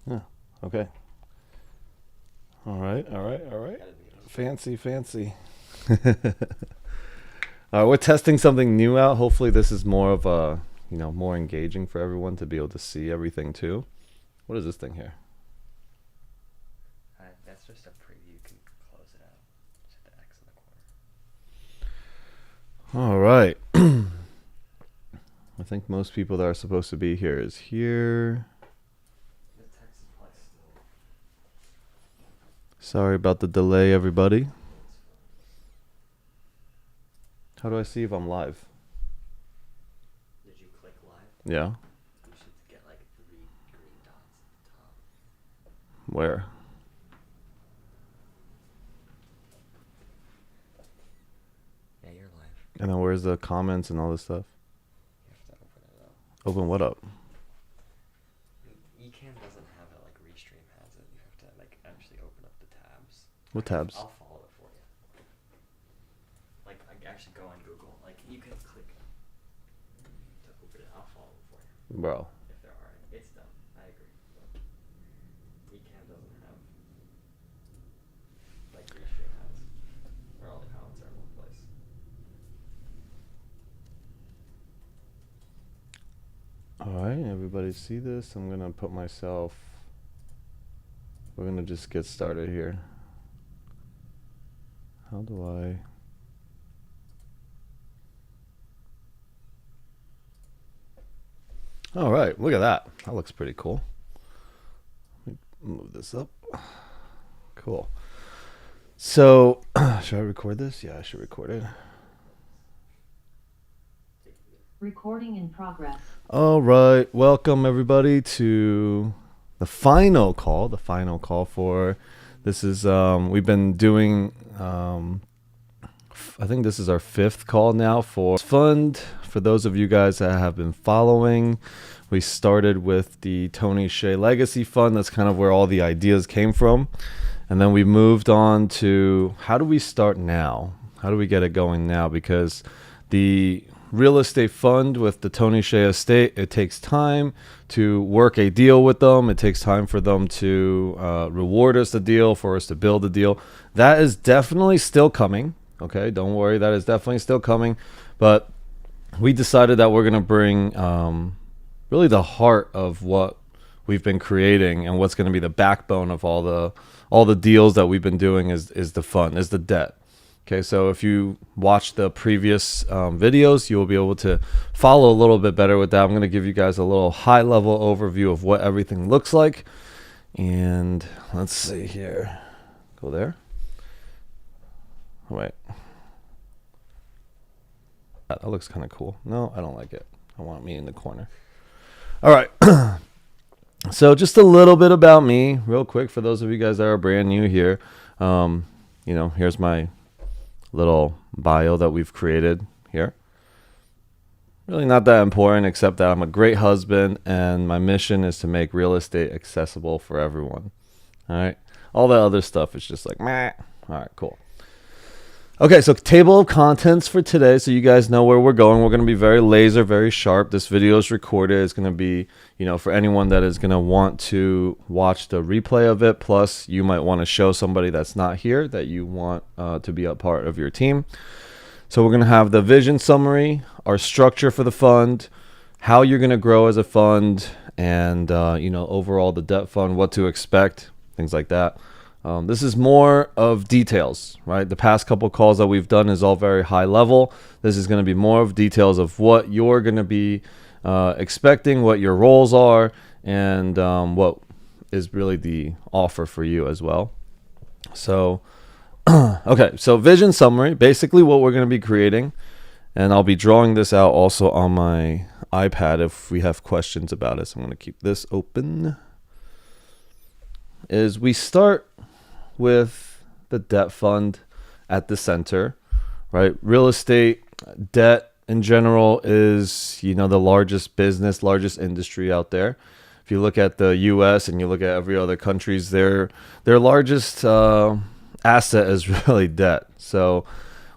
Yeah. Okay. All right. All right. All right. Fancy, fancy. We're testing something new out. Hopefully, this is more of a, more engaging for everyone to be able to see everything too. What is this thing here? That's just a preview. You can close it out. Just hit the X in the corner. All right. I think most people that are supposed to be here is here. The text is probably still. Sorry about the delay, everybody. How do I see if I'm live? Did you click live? Yeah. You should get like 3 green dots at the top. Where? Yeah, you're live. And then where's the comments and all this stuff? You have to open it up. Open what up? Ecamm doesn't have it like Restream has it. You have to like actually open up the tabs. What tabs? I'll follow it for you. Like actually go on Google. Like you can click to open it. I'll follow it for you. Bro. If there are, it's dumb. I agree. But Ecamm doesn't have like Restream has, where all the comments are in one place. All right, everybody see this? I'm going to put myself... We're going to just get started here. How do I... All right, look at that. That looks pretty cool. Let me move this up. Cool. So, should I record this? Yeah, I should record it. Recording in progress. All right, welcome everybody to the final call. The final call for this is we've been doing. I think this is our 5th call now for fund. For those of you guys that have been following, we started with the Tony Hsieh Legacy Fund. That's kind of where all the ideas came from, and then we moved on to how do we start now? How do we get it going now? Because the real estate fund with the Tony Hsieh estate, it takes time to work a deal with them. It takes time for them to reward us the deal, for us to build the deal. That is definitely still coming. Okay, don't worry, that is definitely still coming. But we decided that we're gonna bring really the heart of what we've been creating and what's gonna be the backbone of all the deals that we've been doing is the fund, is the debt. Okay, so if you watch the previous videos, you'll be able to follow a little bit better with that. I'm going to give you guys a little high-level overview of what everything looks like. And let's see here. Go there. Wait. That looks kind of cool. No, I don't like it. I want me in the corner. All right. So just a little bit about me, real quick, for those of you guys that are brand new here. Here's my little bio that we've created here. Really not that important, except that I'm a great husband and my mission is to make real estate accessible for everyone. All right. All that other stuff is just like, meh. All right, cool. Okay, so table of contents for today, so you guys know where we're going. We're going to be very laser, very sharp. This video is recorded. It's going to be, for anyone that is going to want to watch the replay of it. Plus, you might want to show somebody that's not here that you want to be a part of your team. So we're going to have the vision summary, our structure for the fund, how you're going to grow as a fund, and, overall the debt fund, what to expect, things like that. This is more of details, right? The past couple calls that we've done is all very high level. This is going to be more of details of what you're going to be expecting, what your roles are, and what is really the offer for you as well. So, okay, so vision summary, basically what we're going to be creating, and I'll be drawing this out also on my iPad if we have questions about it. So I'm going to keep this open. Is we start with the debt fund at the center, right? Real estate debt in general is, the largest business, largest industry out there. If you look at the US and you look at every other countries, their largest asset is really debt. So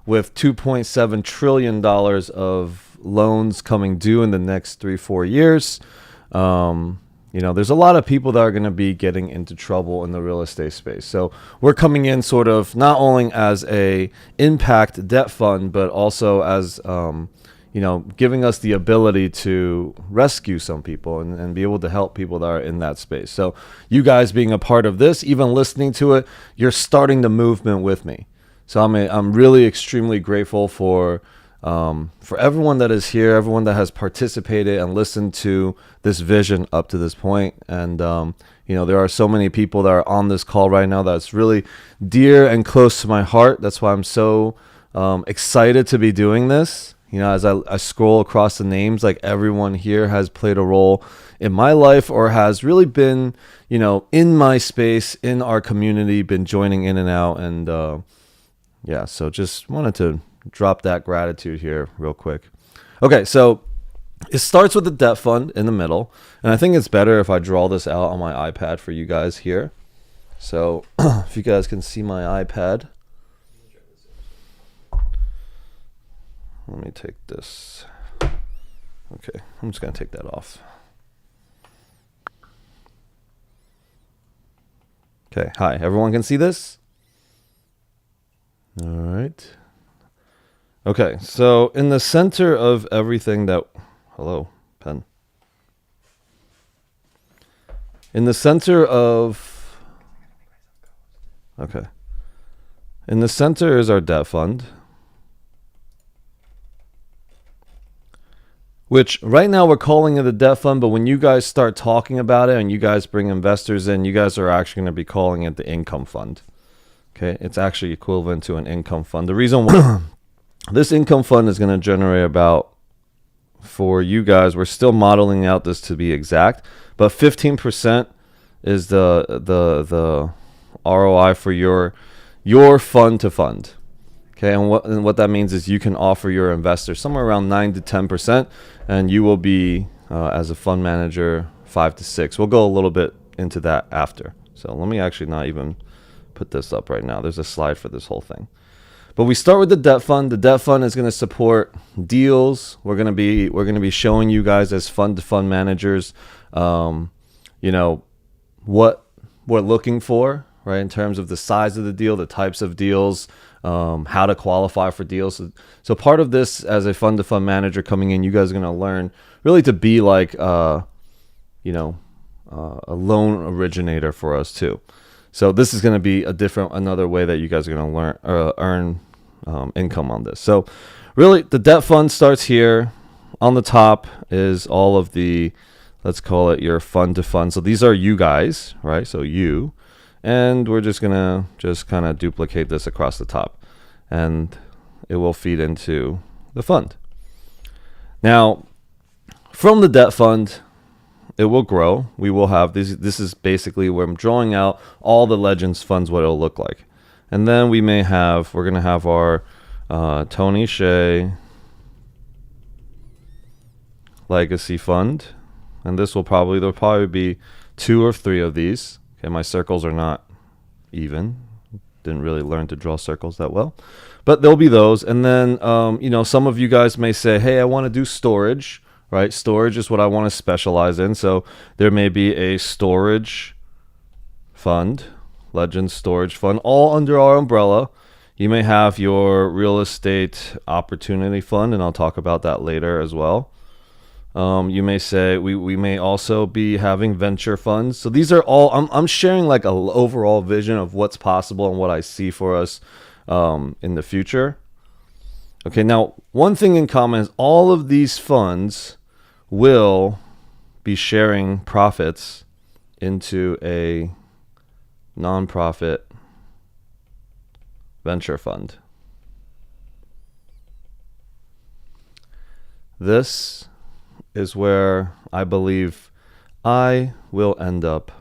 with $2.7 trillion of loans coming due in the next 3-4 years, there's a lot of people that are going to be getting into trouble in the real estate space. So we're coming in sort of not only as a impact debt fund, but also as, giving us the ability to rescue some people and be able to help people that are in that space. So you guys being a part of this, even listening to it, you're starting the movement with me. So I'm really extremely grateful for everyone that is here, everyone that has participated and listened to this vision up to this point. And, there are so many people that are on this call right now that's really dear and close to my heart. That's why I'm so excited to be doing this. As I scroll across the names, like everyone here has played a role in my life or has really been, in my space, in our community, been joining in and out. And so just wanted to drop that gratitude here real quick. Okay, so it starts with the debt fund in the middle. And I think it's better if I draw this out on my iPad for you guys here. So if you guys can see my iPad. Let me take this. Okay, I'm just going to take that off. Okay, hi. Everyone can see this? All right. Okay, so in the center of everything that... Hello, pen. In the center of... Okay. In the center is our debt fund, which right now we're calling it a debt fund, but when you guys start talking about it and you guys bring investors in, you guys are actually going to be calling it the income fund. Okay, it's actually equivalent to an income fund. The reason why this income fund is going to generate about, for you guys, we're still modeling out this to be exact, but 15% is the ROI for your fund to fund. Okay, and what that means is you can offer your investors somewhere around 9 to 10%, and you will be, as a fund manager, 5 to 6. We'll go a little bit into that after. So let me actually not even put this up right now. There's a slide for this whole thing. But we start with the debt fund. The debt fund is going to support deals. We're going to be showing you guys as fund to fund managers, what we're looking for, right, in terms of the size of the deal, the types of deals, how to qualify for deals. So part of this, as a fund to fund manager coming in, you guys are going to learn really to be like, a loan originator for us too. So this is going to be another way that you guys are going to earn income on this. So really the debt fund starts here. On the top is all of the, let's call it your fund to fund. So these are you guys, right? So you. And we're just going to kind of duplicate this across the top, and it will feed into the fund. Now, from the debt fund, it will grow. We will have this. This is basically where I'm drawing out all the Legends funds, what it'll look like. And then we're going to have our Tony Hsieh Legacy Fund. And there'll probably be 2 or 3 of these. Okay, my circles are not even. Didn't really learn to draw circles that well. But there'll be those. And then, some of you guys may say, hey, I want to do storage, right? Storage is what I want to specialize in. So there may be a storage fund, Legends Storage Fund, all under our umbrella. You may have your real estate opportunity fund, and I'll talk about that later as well. You may say we may also be having venture funds. So these are all, I'm sharing like an overall vision of what's possible and what I see for us in the future. Okay, now one thing in common is all of these funds will be sharing profits into a nonprofit venture fund. This is where I believe I will end up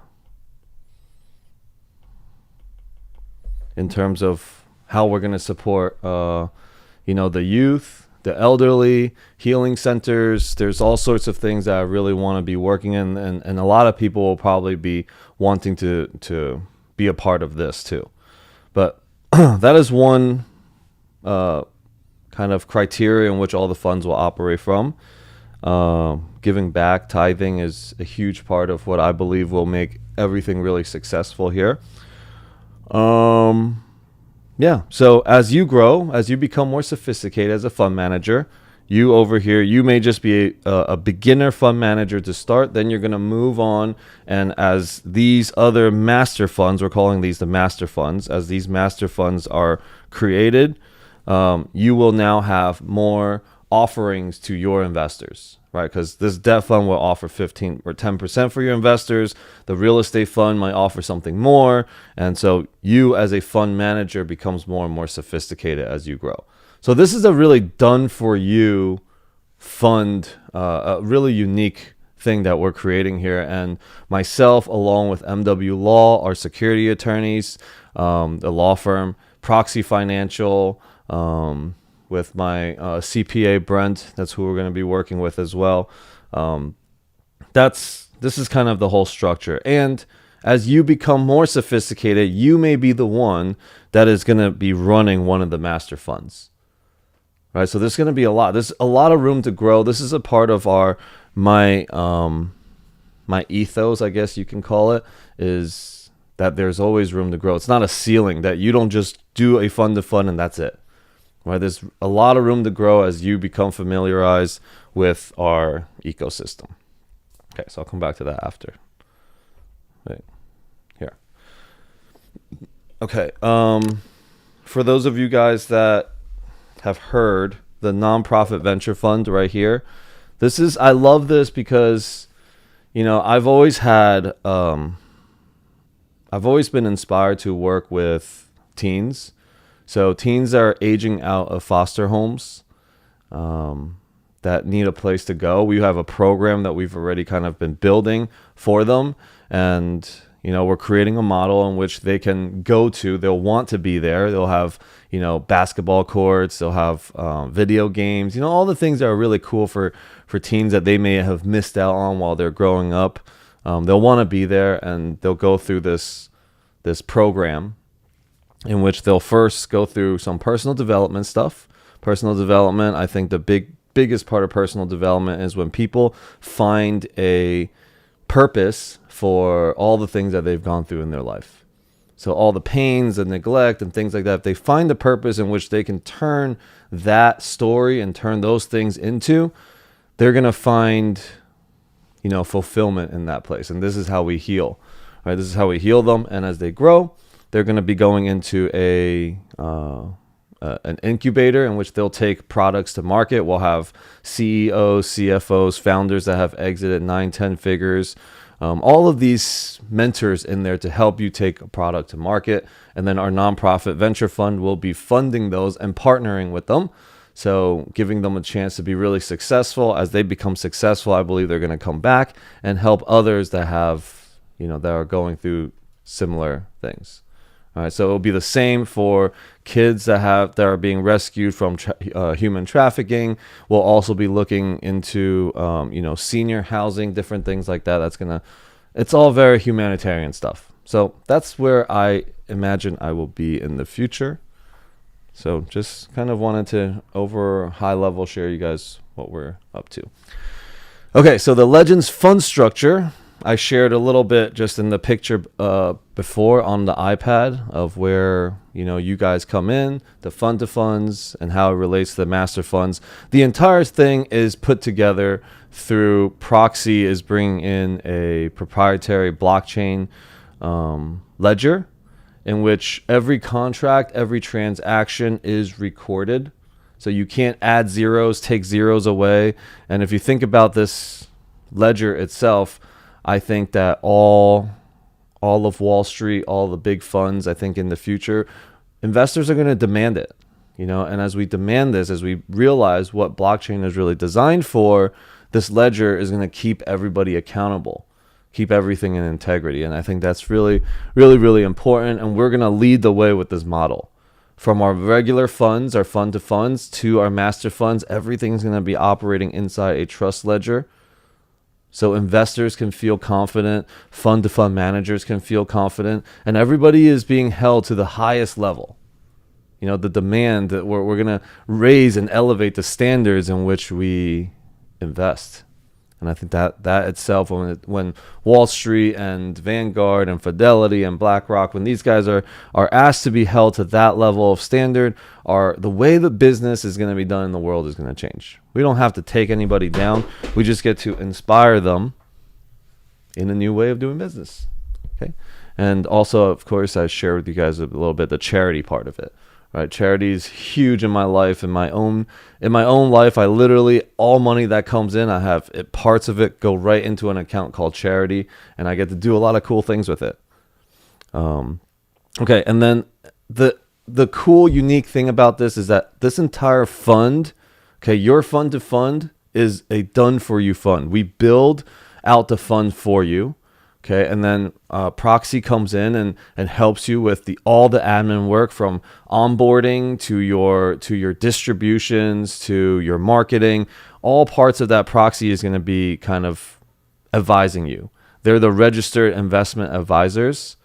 in terms of how we're going to support, the youth, the elderly, healing centers. There's all sorts of things that I really want to be working in, and a lot of people will probably be wanting to be a part of this too. But that is one kind of criteria in which all the funds will operate from. Giving back, tithing is a huge part of what I believe will make everything really successful here. Yeah. So as you grow, as you become more sophisticated as a fund manager, you over here, you may just be a beginner fund manager to start. Then you're going to move on. And as these other master funds, we're calling these the master funds, as these master funds are created, you will now have more offerings to your investors, right? Because this debt fund will offer 15 or 10% for your investors. The real estate fund might offer something more. And so you as a fund manager becomes more and more sophisticated as you grow. So this is a really done for you fund, a really unique thing that we're creating here. And myself, along with MW Law, our security attorneys, the law firm, Proxy Financial, with my CPA Brent, that's who we're going to be working with as well. This is kind of the whole structure. And as you become more sophisticated, you may be the one that is going to be running one of the master funds. Right, so there's going to be a lot. There's a lot of room to grow. This is a part of my ethos, I guess you can call it, is that there's always room to grow. It's not a ceiling that you don't just do a fund to fund and that's it. Right, there's a lot of room to grow as you become familiarized with our ecosystem. Okay, so I'll come back to that after. Right here. Okay, for those of you guys that have heard the nonprofit venture fund right here, I love this because, I've always been inspired to work with teens. So teens that are aging out of foster homes, that need a place to go. We have a program that we've already kind of been building for them. And, we're creating a model in which they can go to. They'll want to be there. They'll have, basketball courts. They'll have video games. All the things that are really cool for teens that they may have missed out on while they're growing up. They'll want to be there, and they'll go through this program in which they'll first go through some personal development stuff. Personal development, I think the biggest part of personal development is when people find a purpose for all the things that they've gone through in their life. So all the pains and neglect and things like that, if they find a purpose in which they can turn that story and turn those things into, they're going to find, fulfillment in that place. And this is how we heal, right? This is how we heal them. And as they grow, they're going to be going into an incubator in which they'll take products to market. We'll have CEOs, CFOs, founders that have exited 9-10 figures. All of these mentors in there to help you take a product to market. And then our nonprofit venture fund will be funding those and partnering with them. So giving them a chance to be really successful. As they become successful, I believe they're going to come back and help others that have, that are going through similar things. All right, so it'll be the same for kids that are being rescued from human trafficking. We'll also be looking into senior housing, different things like that. It's all very humanitarian stuff. So that's where I imagine I will be in the future. So just kind of wanted to over high level share you guys what we're up to. Okay, so the Legends fund structure, I shared a little bit just in the picture before on the iPad of where, you guys come in, the fund to funds, and how it relates to the master funds. The entire thing is put together through Proxy is bringing in a proprietary blockchain ledger in which every contract, every transaction is recorded. So you can't add zeros, take zeros away. And if you think about this ledger itself, I think that all of Wall Street, all the big funds, I think in the future, investors are going to demand it, and as we demand this, as we realize what blockchain is really designed for, this ledger is going to keep everybody accountable, keep everything in integrity. And I think that's really, really, really important. And we're going to lead the way with this model. From our regular funds, our fund to funds, to our master funds, everything's going to be operating inside a trust ledger. So investors can feel confident, fund-to-fund managers can feel confident, and everybody is being held to the highest level. The demand that we're going to raise and elevate the standards in which we invest. And I think that itself, when Wall Street and Vanguard and Fidelity and BlackRock, when these guys are asked to be held to that level of standard, the way the business is going to be done in the world is going to change. We don't have to take anybody down. We just get to inspire them in a new way of doing business. Okay. And also, of course, I share with you guys a little bit the charity part of it. Right, charity is huge in my life. In my own life, I literally, all money that comes in, I have parts of it go right into an account called charity, and I get to do a lot of cool things with it. Okay, and then the cool, unique thing about this is that this entire fund, okay, your fund to fund is a done for you fund. We build out the fund for you. Okay, and then Proxy comes in and helps you with all the admin work, from onboarding to your distributions to your marketing. All parts of that Proxy is going to be kind of advising you. They're the registered investment advisors.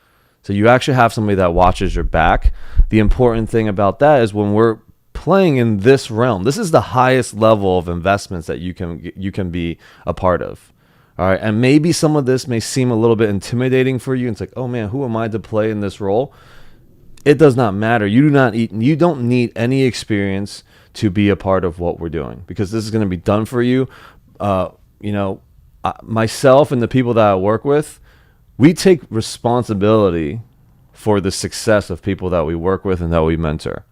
So you actually have somebody that watches your back. The important thing about that is when we're playing in this realm, this is the highest level of investments that you can be a part of. All right, and maybe some of this may seem a little bit intimidating for you. It's like, oh man, who am I to play in this role? It does not matter. You don't need any experience to be a part of what we're doing, because this is going to be done for you. Myself and the people that I work with, we take responsibility for the success of people that we work with and that we mentor.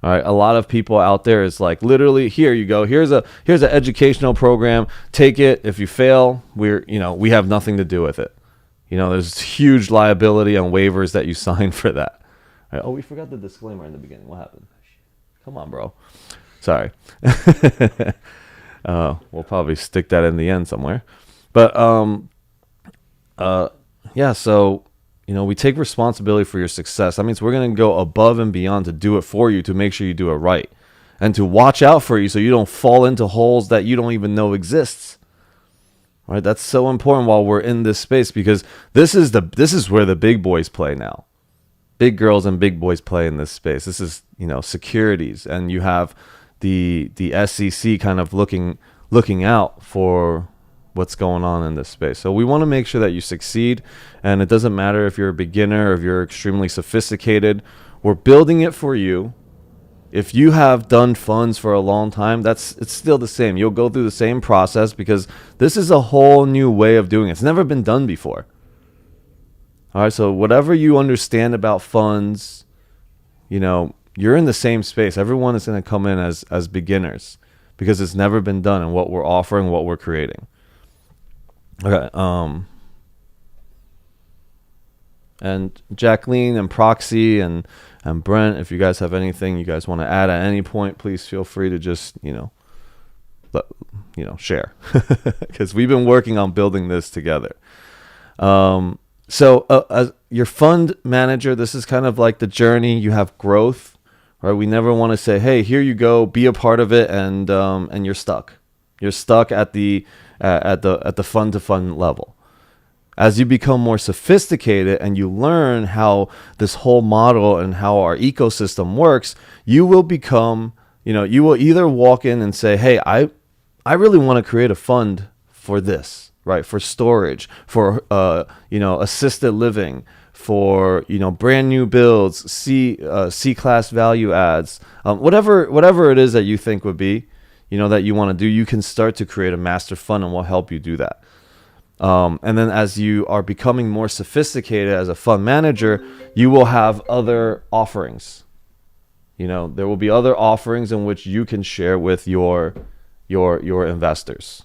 All right, a lot of people out there is like, literally, here you go. Here's an educational program. Take it. If you fail, we have nothing to do with it. There's huge liability on waivers that you sign for that. All right, oh, we forgot the disclaimer in the beginning. What happened? Come on, bro. Sorry. We'll probably stick that in the end somewhere. But yeah. So. We take responsibility for your success. That means we're going to go above and beyond to do it for you, to make sure you do it right, and to watch out for you so you don't fall into holes that you don't even know exists. All right, that's so important while we're in this space, because this is where the big boys play now. Big girls and big boys play in this space. This is, securities, and you have the SEC kind of looking out for what's going on in this space. So we want to make sure that you succeed, and it doesn't matter if you're a beginner or if you're extremely sophisticated. We're building it for you. If you have done funds for a long time, it's still the same. You'll go through the same process, because this is a whole new way of doing it. It's never been done before. All right, so whatever you understand about funds, you're in the same space. Everyone is going to come in as beginners, because it's never been done, and what we're offering, what we're creating. Okay. And Jacqueline and Proxy and Brent, if you guys have anything you guys want to add at any point, please feel free to just share, because we've been working on building this together. So as your fund manager, this is kind of like the journey. You have growth, right? We never want to say, hey, here you go, be a part of it, and you're stuck. You're stuck at the fund to fund level. As you become more sophisticated and you learn how this whole model and how our ecosystem works, you will become, you will either walk in and say, hey, I really want to create a fund for this, right? For storage, for assisted living, for brand new builds, C class value adds, whatever it is that you think would be, that you want to do, you can start to create a master fund, and we'll help you do that. And then as you are becoming more sophisticated as a fund manager, you will have other offerings. There will be other offerings in which you can share with your investors.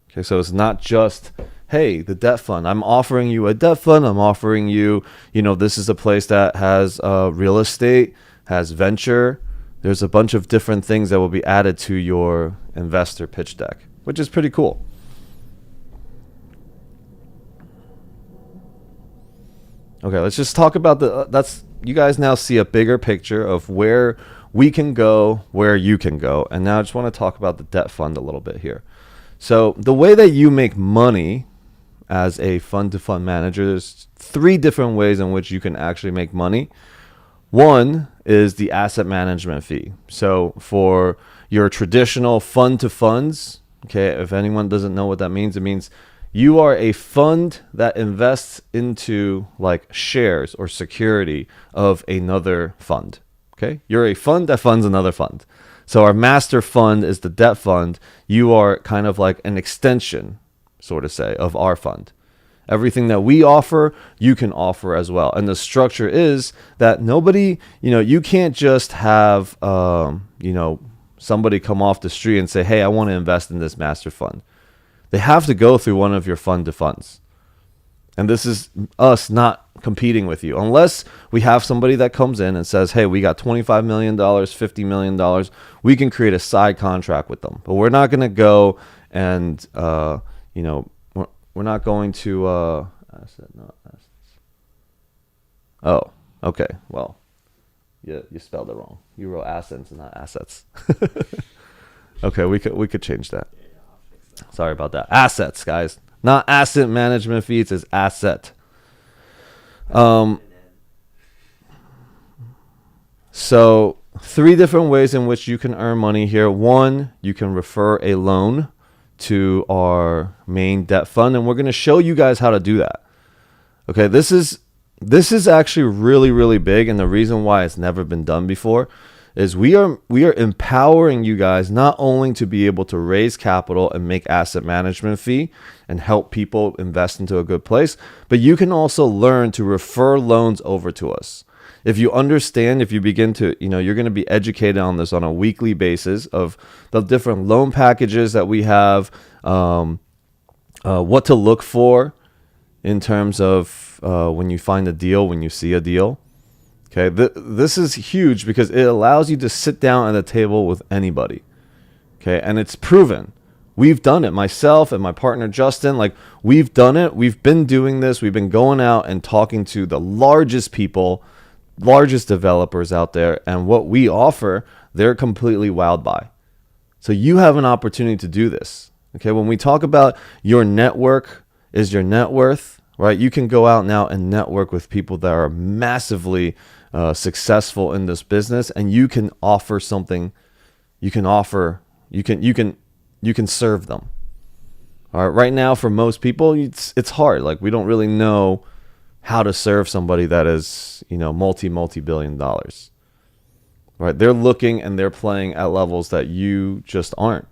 Okay, so it's not just, hey, the debt fund. I'm offering you a debt fund. I'm offering you, this is a place that has real estate, has venture. There's a bunch of different things that will be added to your investor pitch deck, which is pretty cool. Okay, let's just talk about you guys now see a bigger picture of where we can go, where you can go. And now I just want to talk about the debt fund a little bit here. So the way that you make money as a fund to fund manager, there's 3 different ways in which you can actually make money. One is the asset management fee. So for your traditional fund to funds. Okay, if anyone doesn't know what that means, it means you are a fund that invests into like shares or security of another fund. Okay, you're a fund that funds another fund. So our master fund is the debt fund. You are kind of like an extension, sort of say, of our fund. Everything that we offer, you can offer as well. And the structure is that nobody, you can't just have, somebody come off the street and say, hey, I want to invest in this master fund. They have to go through one of your fund to funds. And this is us not competing with you. Unless we have somebody that comes in and says, hey, we got $25 million, $50 million. We can create a side contract with them. But we're not going to go and, we're not going to, asset, not assets. Oh, okay. Well, yeah, you spelled it wrong. You wrote assets and not assets. Okay, we could change that. Yeah, I'll fix that. Sorry about that. Assets, guys. Not asset management fees, it's asset. And then So 3 different ways in which you can earn money here. 1, you can refer a loan to our main debt fund, and we're going to show you guys how to do that. Okay, this is actually really, really big, and the reason why it's never been done before is we are empowering you guys not only to be able to raise capital and make asset management fee and help people invest into a good place, but you can also learn to refer loans over to us. If you understand, if you begin to, you're going to be educated on this on a weekly basis of the different loan packages that we have, what to look for in terms of when you find a deal, when you see a deal. Okay, this is huge because it allows you to sit down at a table with anybody. Okay, and it's proven. We've done it, myself and my partner Justin. Like, we've done it. We've been doing this. We've been going out and talking to the largest people, largest developers out there, and what we offer, they're completely wowed by. So you have an opportunity to do this. Okay, when we talk about your network is your net worth, right? You can go out now and network with people that are massively successful in this business, and you can offer something. You can serve them. All right. Right now, for most people, it's hard. Like, we don't really know how to serve somebody that is, multi-billion dollars. Right? They're looking and they're playing at levels that you just aren't.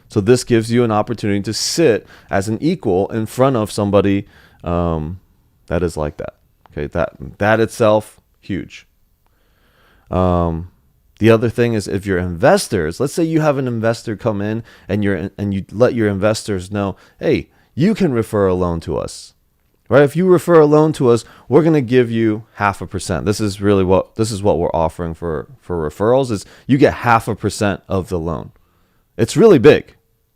So this gives you an opportunity to sit as an equal in front of somebody that is like that. Okay, that itself, huge. The other thing is, if your investors, let's say you have an investor come in and you let your investors know, hey, you can refer a loan to us, right? If you refer a loan to us, we're going to give you 0.5%. This is what we're offering for referrals, is you get 0.5% of the loan. It's really big.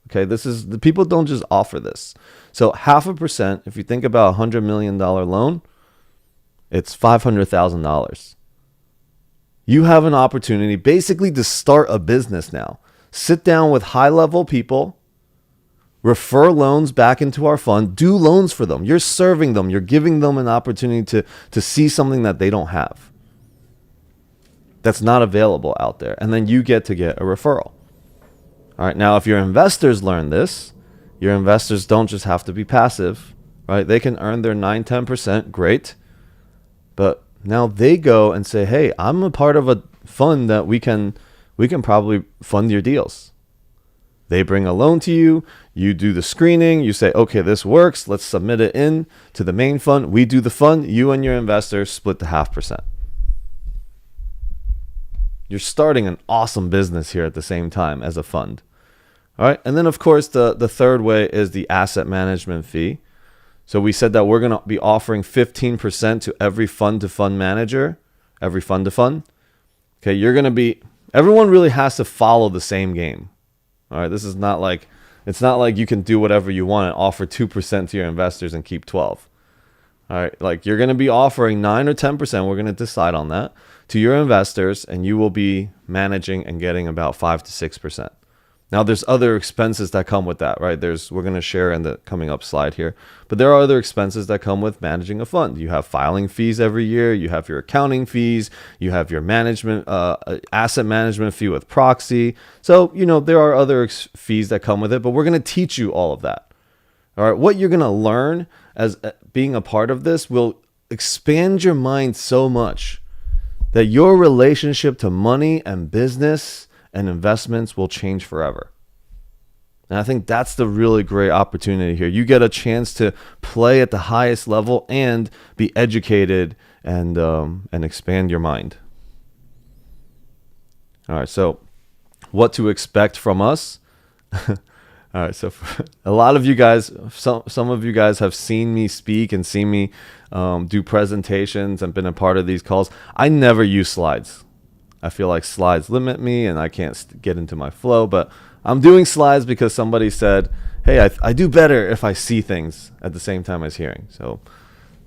Okay, the people don't just offer this. So 0.5%, if you think about $100 million loan, it's $500,000. You have an opportunity basically to start a business now. Sit down with high-level people, refer loans back into our fund, do loans for them. You're serving them. You're giving them an opportunity to see something that they don't have, that's not available out there. And then you get a referral. All right. Now, if your investors learn this, your investors don't just have to be passive, right? They can earn their 9-10%. Great. But now they go and say, hey, I'm a part of a fund that we can probably fund your deals. They bring a loan to you. You do the screening. You say, okay, this works. Let's submit it in to the main fund. We do the fund. You and your investor split the 0.5%. You're starting an awesome business here at the same time as a fund. All right. And then, of course, the third way is the asset management fee. So we said that we're going to be offering 15% to every fund-to-fund manager, every fund-to-fund. Okay, everyone really has to follow the same game. All right, it's not like you can do whatever you want and offer 2% to your investors and keep 12. All right, like, you're going to be offering 9 or 10%. We're going to decide on that to your investors, and you will be managing and getting about 5 to 6%. Now, there's other expenses that come with that, right? We're going to share in the coming up slide here, but there are other expenses that come with managing a fund. You have filing fees every year. You have your accounting fees. You have your management, asset management fee with proxy. So, there are other fees that come with it, but we're going to teach you all of that. All right. What you're going to learn as being a part of this will expand your mind so much that your relationship to money and business and investments will change forever. And I think that's the really great opportunity here. You get a chance to play at the highest level and be educated and expand your mind. All right, so what to expect from us? All right, so a lot of you guys, some of you guys have seen me speak and seen me do presentations and been a part of these calls. I never use slides. I feel like slides limit me and I can't get into my flow, but I'm doing slides because somebody said, hey, I do better if I see things at the same time as hearing. So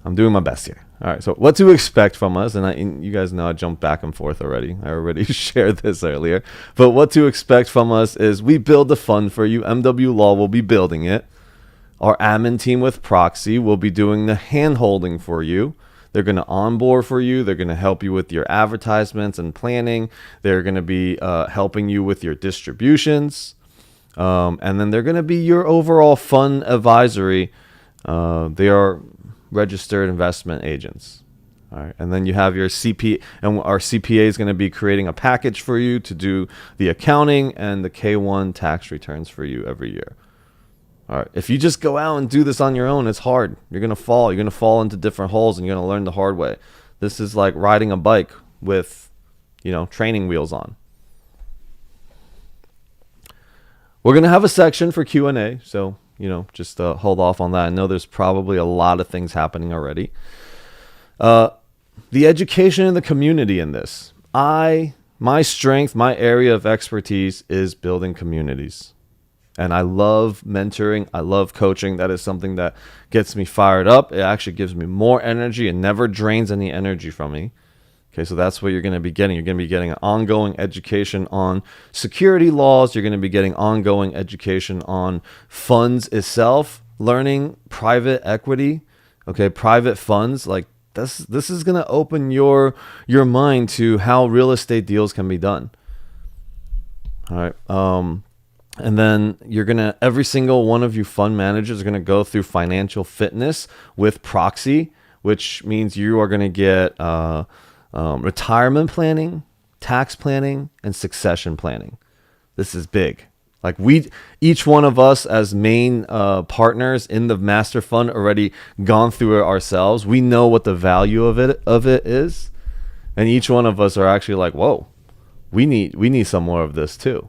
I'm doing my best here. All right, so what to expect from us, and you guys know I jumped back and forth already. I already shared this earlier. But what to expect from us is we build the fund for you. MW Law will be building it. Our admin team with Proxy will be doing the hand-holding for you. They're going to onboard for you. They're going to help you with your advertisements and planning. They're going to be helping you with your distributions. And then they're going to be your overall fund advisory. They are registered investment agents. All right. And then you have your CPA, and our CPA is going to be creating a package for you to do the accounting and the K1 tax returns for you every year. All right. If you just go out and do this on your own, it's hard. You're going to fall. You're going to fall into different holes and you're going to learn the hard way. This is like riding a bike with, training wheels on. We're going to have a section for Q&A. So, just hold off on that. I know there's probably a lot of things happening already. The education in the community in this. My strength, my area of expertise is building communities. And I love mentoring. I love coaching. That is something that gets me fired up. It actually gives me more energy and never drains any energy from me. Okay, so that's what you're going to be getting. You're going to be getting an ongoing education on security laws. You're going to be getting ongoing education on funds itself, learning private equity, okay, private funds. Like this is going to open your mind to how real estate deals can be done. All right. And then every single one of you fund managers are going to go through financial fitness with Proxy, which means you are going to get retirement planning, tax planning, and succession planning. This is big. Like each one of us as main partners in the master fund already gone through it ourselves. We know what the value of it is. And each one of us are actually like, whoa, we need some more of this too.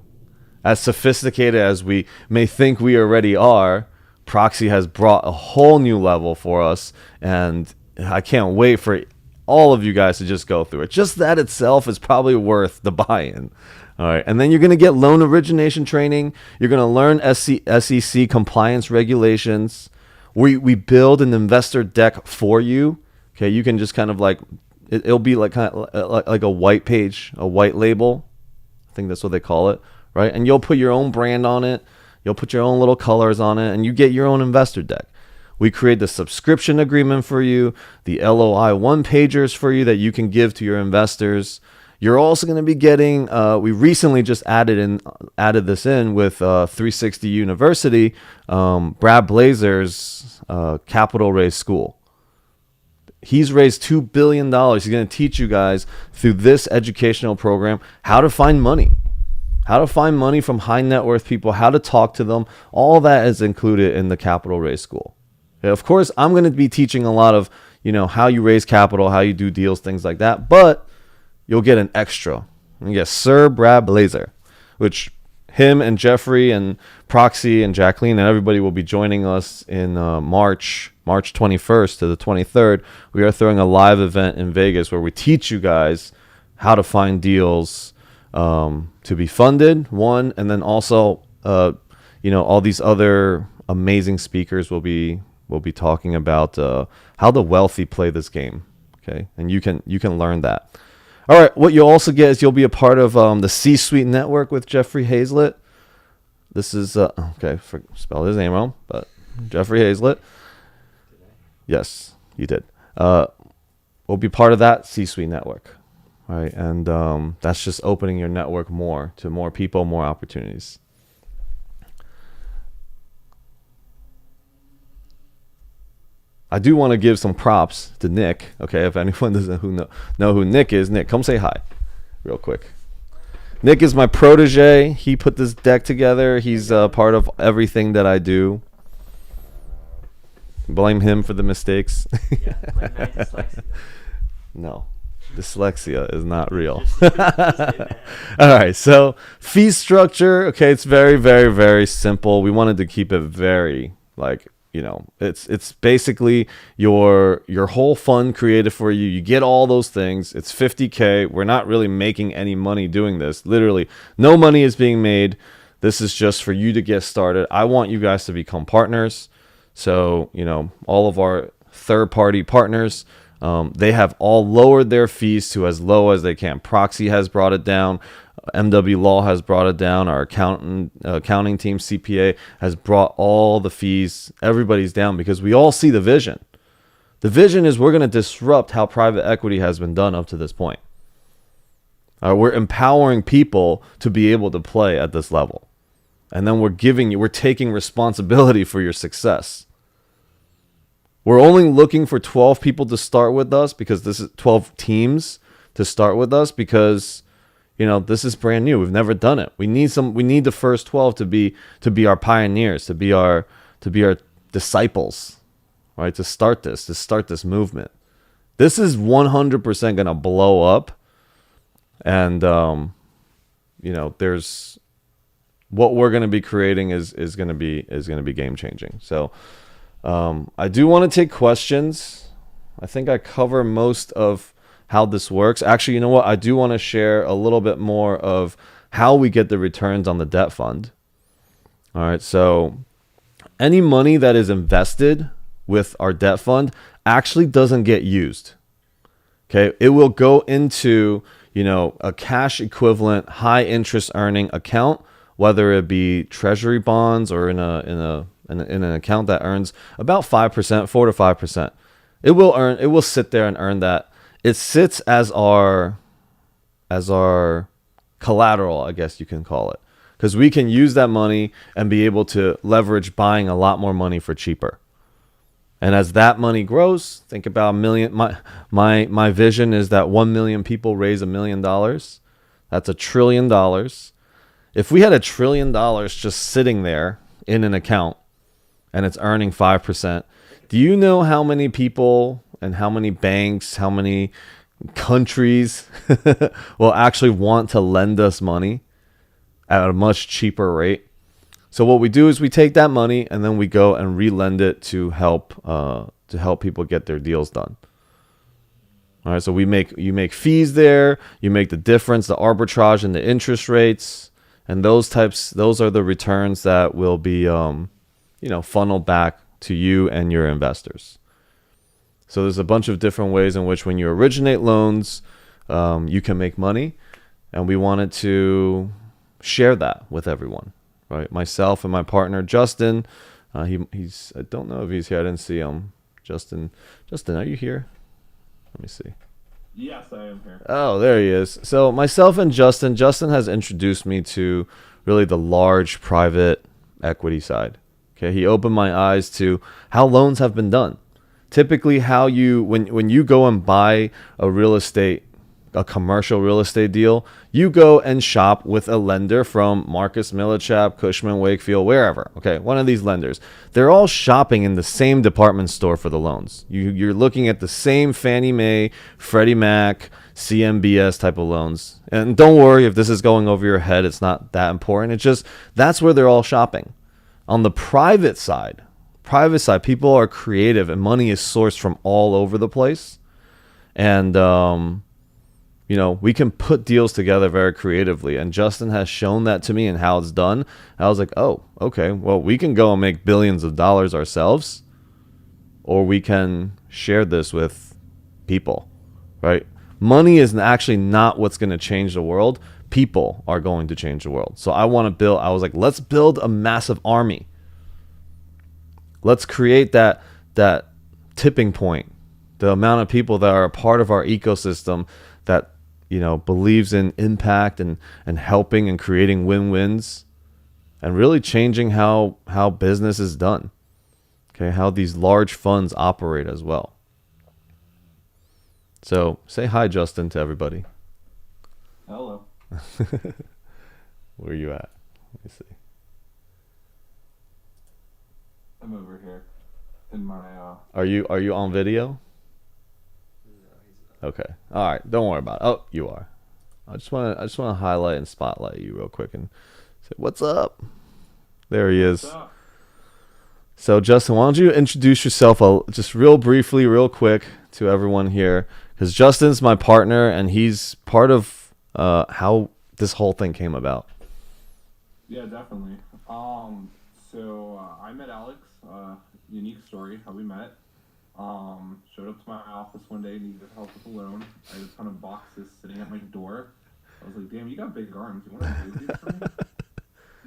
As sophisticated as we may think we already are, Proxy has brought a whole new level for us, and I can't wait for all of you guys to just go through it. Just that itself is probably worth the buy-in. All right, and then you're going to get loan origination training. You're going to learn SEC compliance regulations. We build an investor deck for you. Okay, you can just kind of like it'll be like kind of like a white page, a white label. I think that's what they call it. Right? And you'll put your own brand on it. You'll put your own little colors on it, and you get your own investor deck. We create the subscription agreement for you, the LOI one-pagers for you that you can give to your investors. You're also going to be getting, we recently just added this in with 360 University, Brad Blazer's capital raise school. He's raised $2 billion. He's going to teach you guys through this educational program how to find money. How to find money from high net worth people, how to talk to them. All that is included in the Capital Raise School. Okay, of course, I'm going to be teaching a lot of, how you raise capital, how you do deals, things like that. But you'll get an extra. You get Sir Brad Blazer, which him and Jeffrey and Proxy and Jacqueline and everybody will be joining us in March 21st to the 23rd. We are throwing a live event in Vegas where we teach you guys how to find deals to be funded, one, and then also, all these other amazing speakers will be talking about how the wealthy play this game. Okay, and you can learn that. All right, what you'll also get is you'll be a part of the C-Suite Network with Jeffrey Hazlett. This is okay. Spell his name wrong, but Jeffrey Hazlett. Did I? Yes, you did. Will be part of that C-suite network, right? And that's just opening your network more to more people, more opportunities. I do want to give some props to Nick. Okay, if anyone doesn't know who Nick is, Nick, come say hi, real quick. Nick is my protege. He put this deck together. He's part of everything that I do. Blame him for the mistakes. Yeah, like my dyslexia. No, dyslexia is not real. Just did that. All right, so fee structure. Okay, it's very, very, very simple. We wanted to keep it very it's basically your whole fund created for you. You get all those things. It's $50K. We're not really making any money doing this. Literally, no money is being made. This is just for you to get started. I want you guys to become partners. So, all of our third-party partners, they have all lowered their fees to as low as they can. Proxy has brought it down. MW Law has brought it down. Our accounting team, CPA, has brought all the fees. Everybody's down because we all see the vision. The vision is we're going to disrupt how private equity has been done up to this point. We're empowering people to be able to play at this level. And then we're taking responsibility for your success. We're only looking for 12 people to start with us because this is 12 teams to start with us because this is brand new. We've never done it. We need the first 12 to be our pioneers, to be our disciples, right? To start this movement. This is 100% going to blow up. And there's what we're going to be creating is going to be game changing. So I do want to take questions. I think I cover most of how this works. Actually, you know what? I do want to share a little bit more of how we get the returns on the debt fund. All right. So any money that is invested with our debt fund actually doesn't get used. Okay. It will go into, a cash equivalent, high interest earning account, whether it be treasury bonds or in an account that earns about 5%, 4 to 5%. It will sit there and earn that. It sits as our collateral, I guess you can call it, because we can use that money and be able to leverage buying a lot more money for cheaper. And as that money grows, think about $1 million. My vision is that 1 million people raise $1 million. That's $1 trillion. If we had $1 trillion just sitting there in an account and it's earning 5%, do you know how many people and how many banks, how many countries will actually want to lend us money at a much cheaper rate? So what we do is we take that money and then we go and re-lend it to help people get their deals done. All right, so you make fees there, you make the difference, the arbitrage and the interest rates, and those are the returns that will be funneled back to you and your investors. So there's a bunch of different ways in which when you originate loans, you can make money, and we wanted to share that with everyone, right? Myself and my partner Justin, he's I don't know if he's here. I didn't see him. Justin, are you here? Let me see. Yes, I am here. Oh, there he is. So myself and Justin has introduced me to really the large private equity side. Okay, he opened my eyes to how loans have been done. Typically, how when you go and buy a commercial real estate deal, you go and shop with a lender from Marcus Millichap, Cushman, Wakefield, wherever. Okay, one of these lenders. They're all shopping in the same department store for the loans. You're looking at the same Fannie Mae, Freddie Mac, CMBS type of loans. And don't worry if this is going over your head. It's not that important. It's just that's where they're all shopping. On the private side, people are creative and money is sourced from all over the place. And, we can put deals together very creatively. And Justin has shown that to me and how it's done. I was like, oh, okay, well, we can go and make billions of dollars ourselves, or we can share this with people, right? Money is actually not what's going to change the world. people are going to change the world. So I was like, let's build a massive army. Let's create that tipping point, the amount of people that are a part of our ecosystem that, believes in impact and helping and creating win-wins and really changing how business is done. Okay, how these large funds operate as well. So say hi, Justin, to everybody. Hello. Where are you at? Let me see. I'm over here in my Are you on video? Okay. All right. Don't worry about it. Oh, you are. I just want to highlight and spotlight you real quick and say what's up. There he is. What's up? So Justin, why don't you introduce yourself just real briefly, real quick to everyone here, because Justin's my partner and he's part of how this whole thing came about. Yeah, definitely. So I met Alex. Unique story how we met. Showed up to my office one day, needed help with a loan. I had a ton of boxes sitting at my door. I was like, "Damn, you got big arms. You want to do these for me?"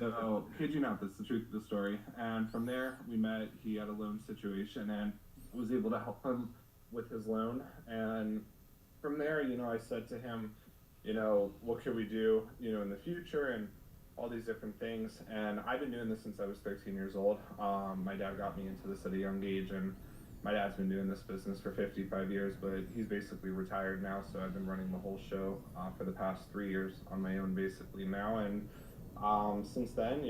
No, kid you not. That's the truth of the story. And from there, we met. He had a loan situation, and I was able to help him with his loan. And from there, I said to him, what can we do, in the future, and all these different things. And I've been doing this since I was 13 years old. My dad got me into this at a young age, and my dad's been doing this business for 55 years, but he's basically retired now. So I've been running the whole show for the past 3 years on my own, basically now. And since then,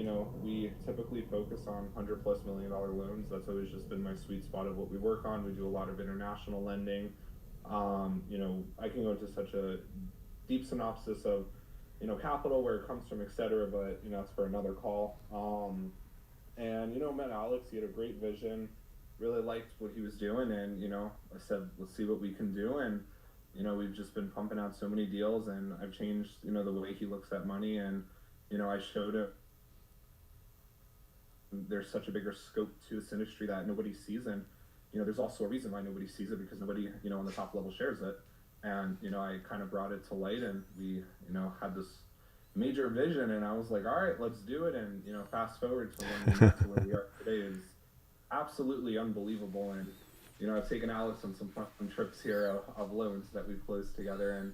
we typically focus on $100+ million loans. That's always just been my sweet spot of what we work on. We do a lot of international lending. I can go into such a deep synopsis of, capital, where it comes from, etc. But, it's for another call. Met Alex. He had a great vision. Really liked what he was doing. And, I said, let's see what we can do. And, we've just been pumping out so many deals. And I've changed, the way he looks at money. And, I showed him there's such a bigger scope to this industry that nobody sees. And, there's also a reason why nobody sees it, because nobody, on the top level shares it. And, I kind of brought it to light, and we, had this major vision, and I was like, all right, let's do it. And, fast forward to when we got to where we are today is absolutely unbelievable. And, I've taken Alex on some fun trips here of loans that we've closed together. And,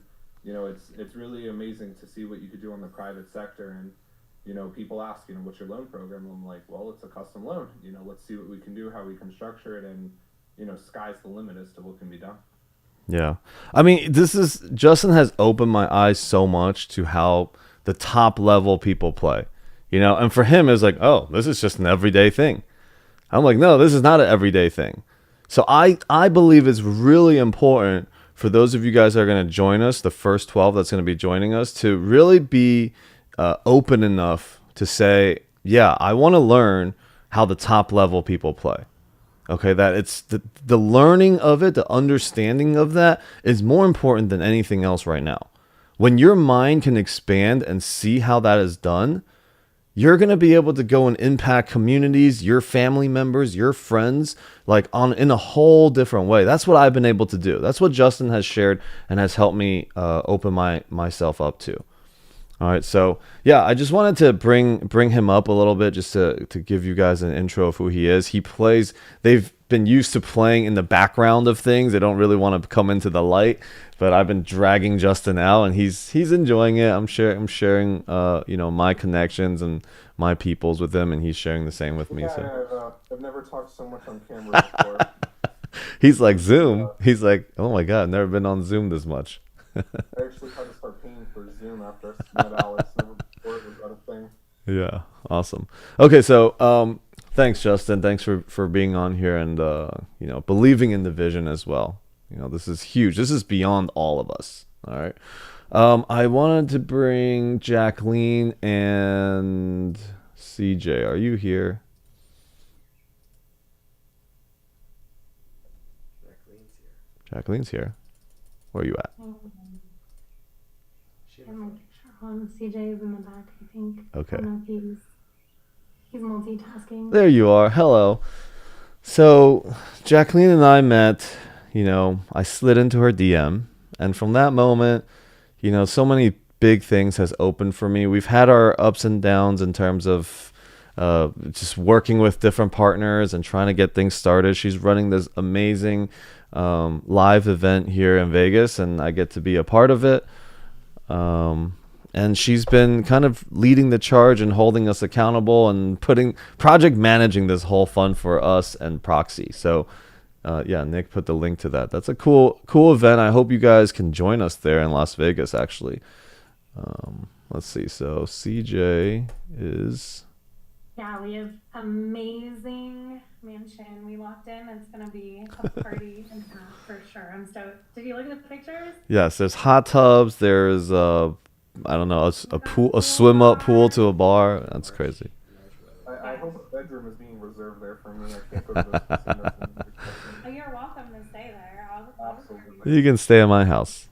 it's really amazing to see what you could do on the private sector. And, people ask, what's your loan program? I'm like, well, it's a custom loan. Let's see what we can do, how we can structure it. And, sky's the limit as to what can be done. Yeah. I mean, Justin has opened my eyes so much to how the top level people play, and for him it's like, oh, this is just an everyday thing. I'm like, no, this is not an everyday thing. So I believe it's really important for those of you guys that are going to join us, the first 12 that's going to be joining us, to really be open enough to say, yeah, I want to learn how the top level people play. Okay, that it's the learning of it, the understanding of that is more important than anything else right now. When your mind can expand and see how that is done, you're going to be able to go and impact communities, your family members, your friends, like in a whole different way. That's what I've been able to do. That's what Justin has shared and has helped me open myself up to. All right, so yeah, I just wanted to bring him up a little bit just to give you guys an intro of who he is. He plays, they've been used to playing in the background of things. They don't really want to come into the light, but I've been dragging Justin out, and he's enjoying it. I'm sharing my connections and my peoples with him, and he's sharing the same with me. Yeah, So I've never talked so much on camera before. he's like Zoom. He's like, oh my God, never been on Zoom this much. I actually had to start paying for Zoom after I met Alex. Never before was that a thing. Yeah, awesome. Okay, so thanks, Justin. Thanks for being on here and believing in the vision as well. This is huge. This is beyond all of us. All right. I wanted to bring Jacqueline and CJ. Are you here? Jacqueline's here. Where are you at? I have my picture on. CJ is in the back, I think. Okay. I don't know if he's multitasking. There you are. Hello. So Jacqueline and I met, I slid into her DM, and from that moment, so many big things has opened for me. We've had our ups and downs in terms of just working with different partners and trying to get things started. She's running this amazing live event here in Vegas, and I get to be a part of it. And she's been kind of leading the charge and holding us accountable and project managing this whole fund for us and Proxy. So yeah, Nick put the link to that. That's a cool event. I hope you guys can join us there in Las Vegas, actually. Let's see. So CJ is... Yeah, we have amazing mansion. We walked in. It's gonna be a party and a half for sure. I'm stoked. Did you look at the pictures? Yes, there's hot tubs. There's I don't know, a pool, a swim up pool to a bar. That's crazy. I hope a bedroom is being reserved there for me. I can't go to those casinos. Oh, you're welcome to stay there. I'll Absolutely. You can stay at my house.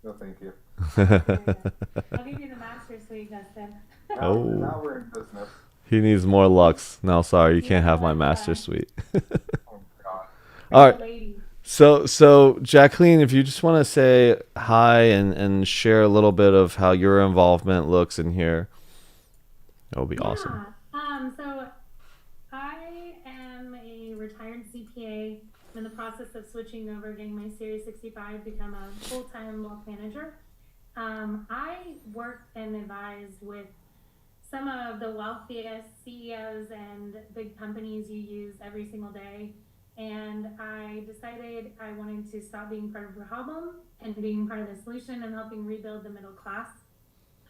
No, thank you. I'll give you the master suite, Justin. Oh. Now we're in business. He needs more Lux. No, sorry, you can't have my master suite. Oh, God. All right. Lady. So Jacqueline, if you just want to say hi and share a little bit of how your involvement looks in here, that would be awesome. So I am a retired CPA. I'm in the process of switching over, getting my Series 65, become a full-time wealth manager. I work and advise with some of the wealthiest CEOs and big companies you use every single day. And I decided I wanted to stop being part of the problem and being part of the solution and helping rebuild the middle class.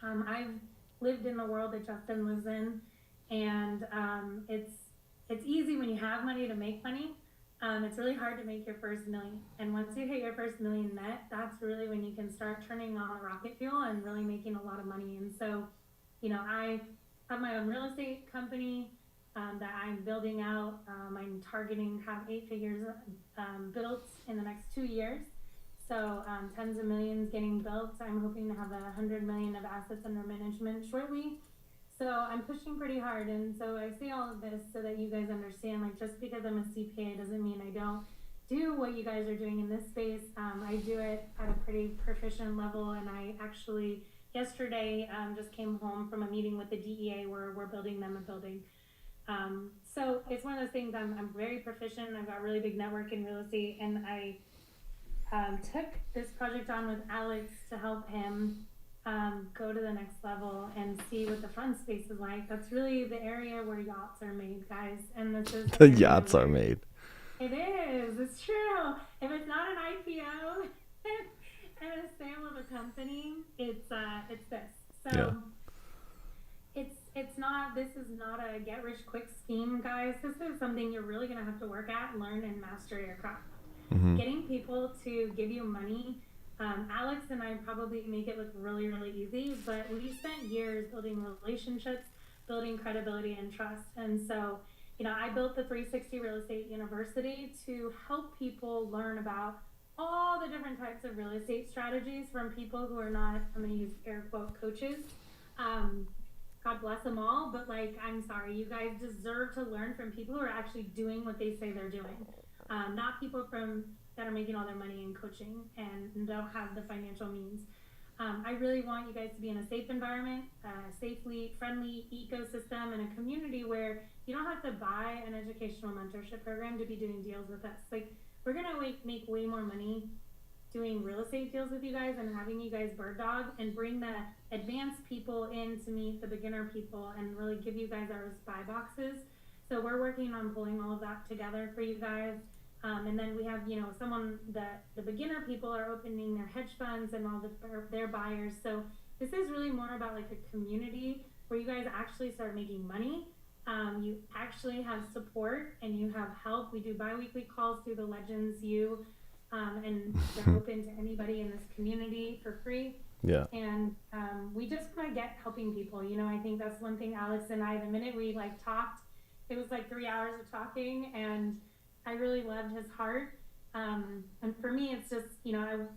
I've lived in the world that Justin lives in, and it's easy when you have money to make money. It's really hard to make your first million. And once you hit your first million net, that's really when you can start turning on rocket fuel and really making a lot of money. And so, I have my own real estate company that I'm building out. I'm targeting to have 8 figures built in the next 2 years. So tens of millions getting built. I'm hoping to have 100 million of assets under management shortly. So I'm pushing pretty hard. And so I say all of this so that you guys understand, like, just because I'm a CPA doesn't mean I don't do what you guys are doing in this space. I do it at a pretty proficient level. And I actually yesterday just came home from a meeting with the DEA where we're building them a building. So it's one of those things. I'm very proficient. I've got a really big network in real estate, and I took this project on with Alex to help him go to the next level and see what the fund space is like. That's really the area where yachts are made, guys. And this is The yachts are made. It is. It's true. If it's not an IPO and a sale of a company, it's this. So. Yeah. This is not a get rich quick scheme, guys. This is something you're really going to have to work at, learn, and master your craft. Mm-hmm. Getting people to give you money, Alex and I probably make it look really, really easy, but we spent years building relationships, building credibility and trust. And so, I built the 360 Real Estate University to help people learn about all the different types of real estate strategies from people who are not, I'm going to use air quote, coaches. God bless them all, but I'm sorry, you guys deserve to learn from people who are actually doing what they say they're doing, not people that are making all their money in coaching and don't have the financial means. I really want you guys to be in a safe environment, a safely friendly ecosystem, and a community where you don't have to buy an educational mentorship program to be doing deals with us. We're gonna make way more money doing real estate deals with you guys and having you guys bird dog and bring the advanced people in to meet the beginner people and really give you guys our buy boxes. So we're working on pulling all of that together for you guys. And then we have, someone that the beginner people are opening their hedge funds and all their buyers. So this is really more about like a community where you guys actually start making money. You actually have support and you have help. We do bi-weekly calls through the Legends U. And they're open to anybody in this community for free. Yeah. And we just want to get helping people. I think that's one thing Alex and I, the minute we talked, it was 3 hours of talking, and I really loved his heart. And for me, it's just,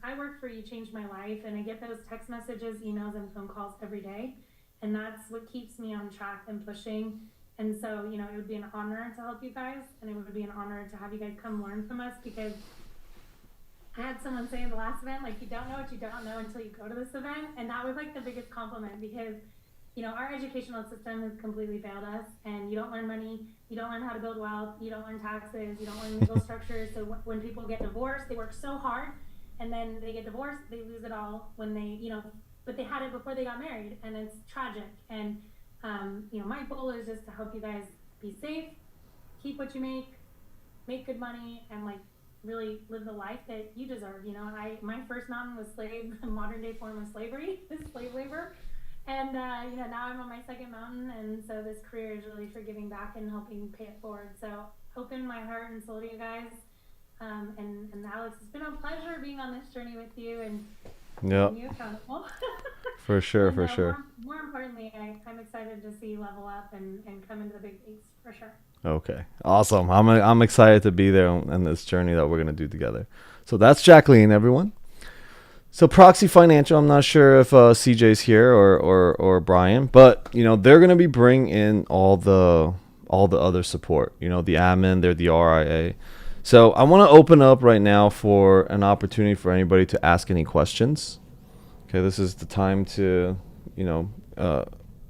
I work for You Changed My Life, and I get those text messages, emails, and phone calls every day. And that's what keeps me on track and pushing. And so, it would be an honor to help you guys, and it would be an honor to have you guys come learn from us, because I had someone say in the last event, like, you don't know what you don't know until you go to this event. And that was like the biggest compliment because, you know, our educational system has completely failed us, and you don't learn money, you don't learn how to build wealth, you don't learn taxes, you don't learn legal structures. So when people get divorced, they work so hard, and then they get divorced, they lose it all when they, you know, but they had it before they got married, and it's tragic. And, you know, my goal is just to help you guys be safe, keep what you make good money, and like really live the life that you deserve. You know, my first mountain was modern day form of slavery, slave labor. And, you know, now I'm on my second mountain. And so this career is really for giving back and helping pay it forward. So open my heart and soul to you guys. And Alex, it's been a pleasure being on this journey with you and Yeah, keeping you accountable. for sure, And, for sure. More importantly, I'm excited to see you level up and come into the big leagues for sure. Okay, awesome. I'm excited to be there on this journey that we're gonna do together. So that's Jacqueline, everyone. So Proxy Financial, I'm not sure if CJ's here or Brian, but you know they're gonna be bringing in all the other support. You know, the admin, they're the RIA. So I want to open up right now for an opportunity for anybody to ask any questions. Okay, this is the time to, you know,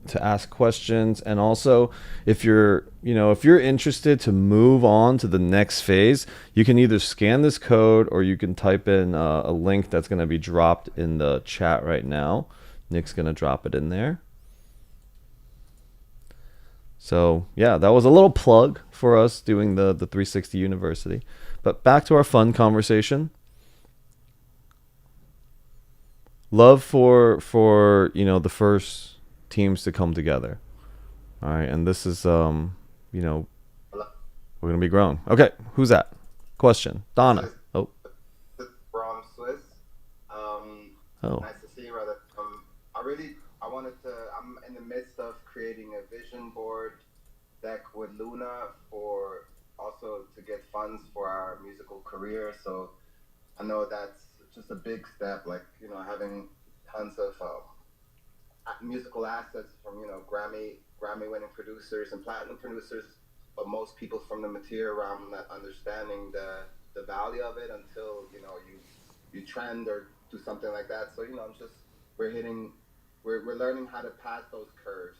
to ask questions, and also if you're interested to move on to the next phase, you can either scan this code or you can type in a link that's going to be dropped in the chat right now. Nick's going to drop it in there. So yeah, that was a little plug for us doing the 360 University. But back to our fun conversation. Love for you know the first teams to come together. All right, and this is you know, we're gonna be growing. Okay, who's that? Question, Donna. Oh, From Swiss. oh, Nice to see you, brother. I'm in the midst of creating a vision board deck with Luna for also to get funds for our musical career. So I know that's just a big step, like, you know, having tons of musical assets from, you know, Grammy winning producers and platinum producers, but most people from the material realm not understanding the value of it until, you know, you trend or do something like that. So, you know, we're learning how to pass those curves,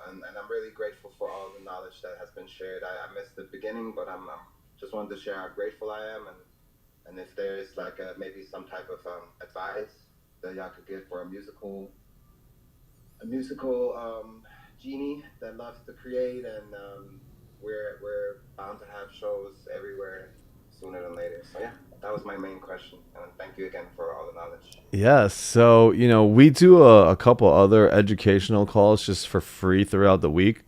and I'm really grateful for all the knowledge that has been shared. I missed the beginning, but I'm just wanted to share how grateful I am, and if there's like maybe some type of advice that y'all could give for a musical genie that loves to create, and we're bound to have shows everywhere sooner than later. So yeah, that was my main question, and thank you again for all the knowledge. yes. So you know we do a couple other educational calls just for free throughout the week,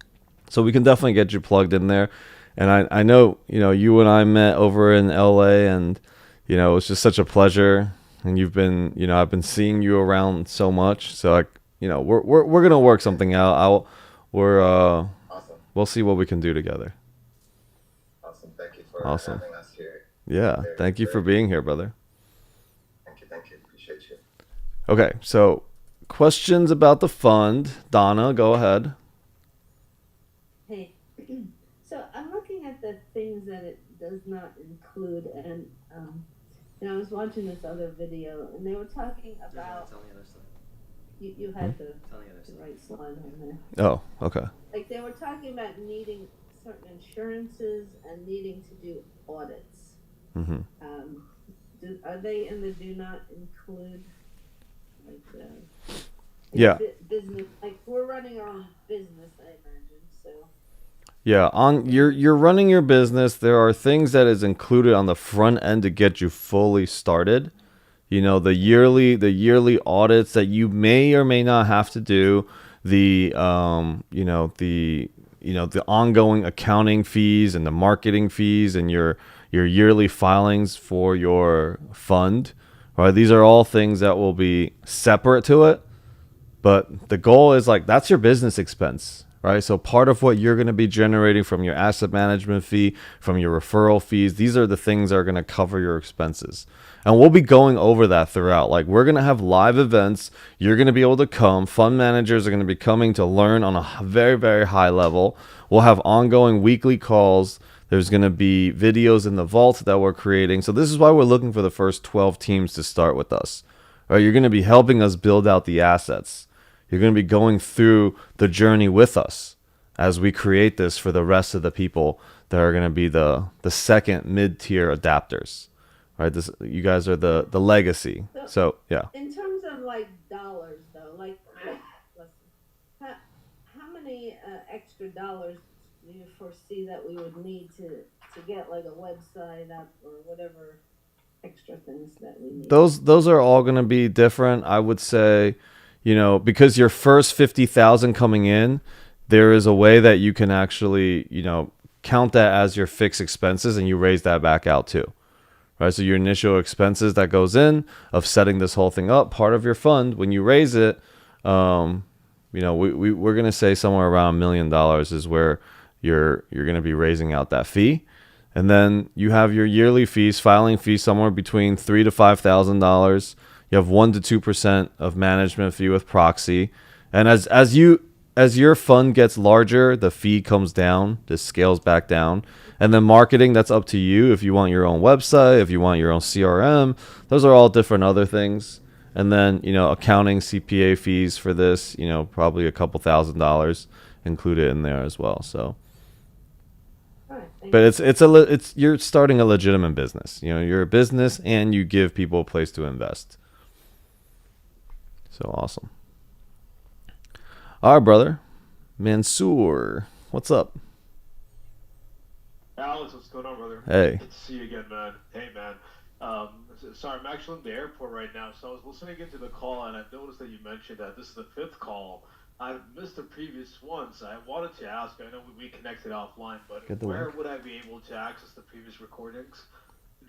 so we can definitely get you plugged in there. And I know, you know, you and I met over in LA, and you know, it's just such a pleasure. And you've been, you know, I've been seeing you around so much. So like, you know, we're gonna work something out. Awesome. We'll see what we can do together. Awesome. Thank you for Awesome. having us here. Yeah. Thank you for being here, brother. Thank you. Appreciate you. Okay. So questions about the fund. Donna, go ahead. Hey, so I'm looking at the things that it does not include, and I was watching this other video, and they were talking about It's on the other side. you had It's on the other the side. right slide on there. Oh, okay. Like they were talking about needing certain insurances and needing to do audits. Mm-hmm. Are they in the do not include? Like Yeah. Business, like we're running our own business, I imagine. So. Yeah, on you're running your business. There are things that is included on the front end to get you fully started. You know, the yearly audits that you may or may not have to do, the ongoing accounting fees and the marketing fees and your yearly filings for your fund. Right? These are all things that will be separate to it. But the goal is like that's your business expense. Right. So part of what you're going to be generating from your asset management fee, from your referral fees, these are the things that are going to cover your expenses. And we'll be going over that throughout. Like we're going to have live events. You're going to be able to come. Fund managers are going to be coming to learn on a very, very high level. We'll have ongoing weekly calls There's going to be videos in the vault that we're creating. So this is why we're looking for the first 12 teams to start with us. All right, you're going to be helping us build out the assets. You're going to be going through the journey with us as we create this for the rest of the people that are going to be the second mid-tier adapters. Right? This, you guys are the legacy. So, yeah. In terms of like dollars, though, like how many extra dollars do you foresee that we would need to get like a website up or whatever extra things that we need? Those are all going to be different. I would say, because your first 50,000 coming in, there is a way that you can actually, count that as your fixed expenses and you raise that back out too. Right? So your initial expenses that goes in of setting this whole thing up, part of your fund, when you raise it, we're going to say somewhere around $1 million is where you're going to be raising out that fee. And then you have your yearly fees, filing fees somewhere between $3,000 to $5,000. You have 1% to 2% of management fee with proxy. And as your fund gets larger, the fee comes down, this scales back down. And then marketing, that's up to you. If you want your own website, if you want your own CRM, those are all different other things. And then, accounting, CPA fees for this, probably a couple $1,000 included in there as well. So, but it's you're starting a legitimate business. You're a business and you give people a place to invest. So awesome. All right, brother. Mansoor, what's up? Alex, what's going on, brother? Hey. Good to see you again, man. Hey, man. Sorry, I'm actually in the airport right now, so I was listening into the call, and I noticed that you mentioned that this is the 5th call. I've missed the previous ones. I wanted to ask, I know we connected offline, but where would I be able to access the previous recordings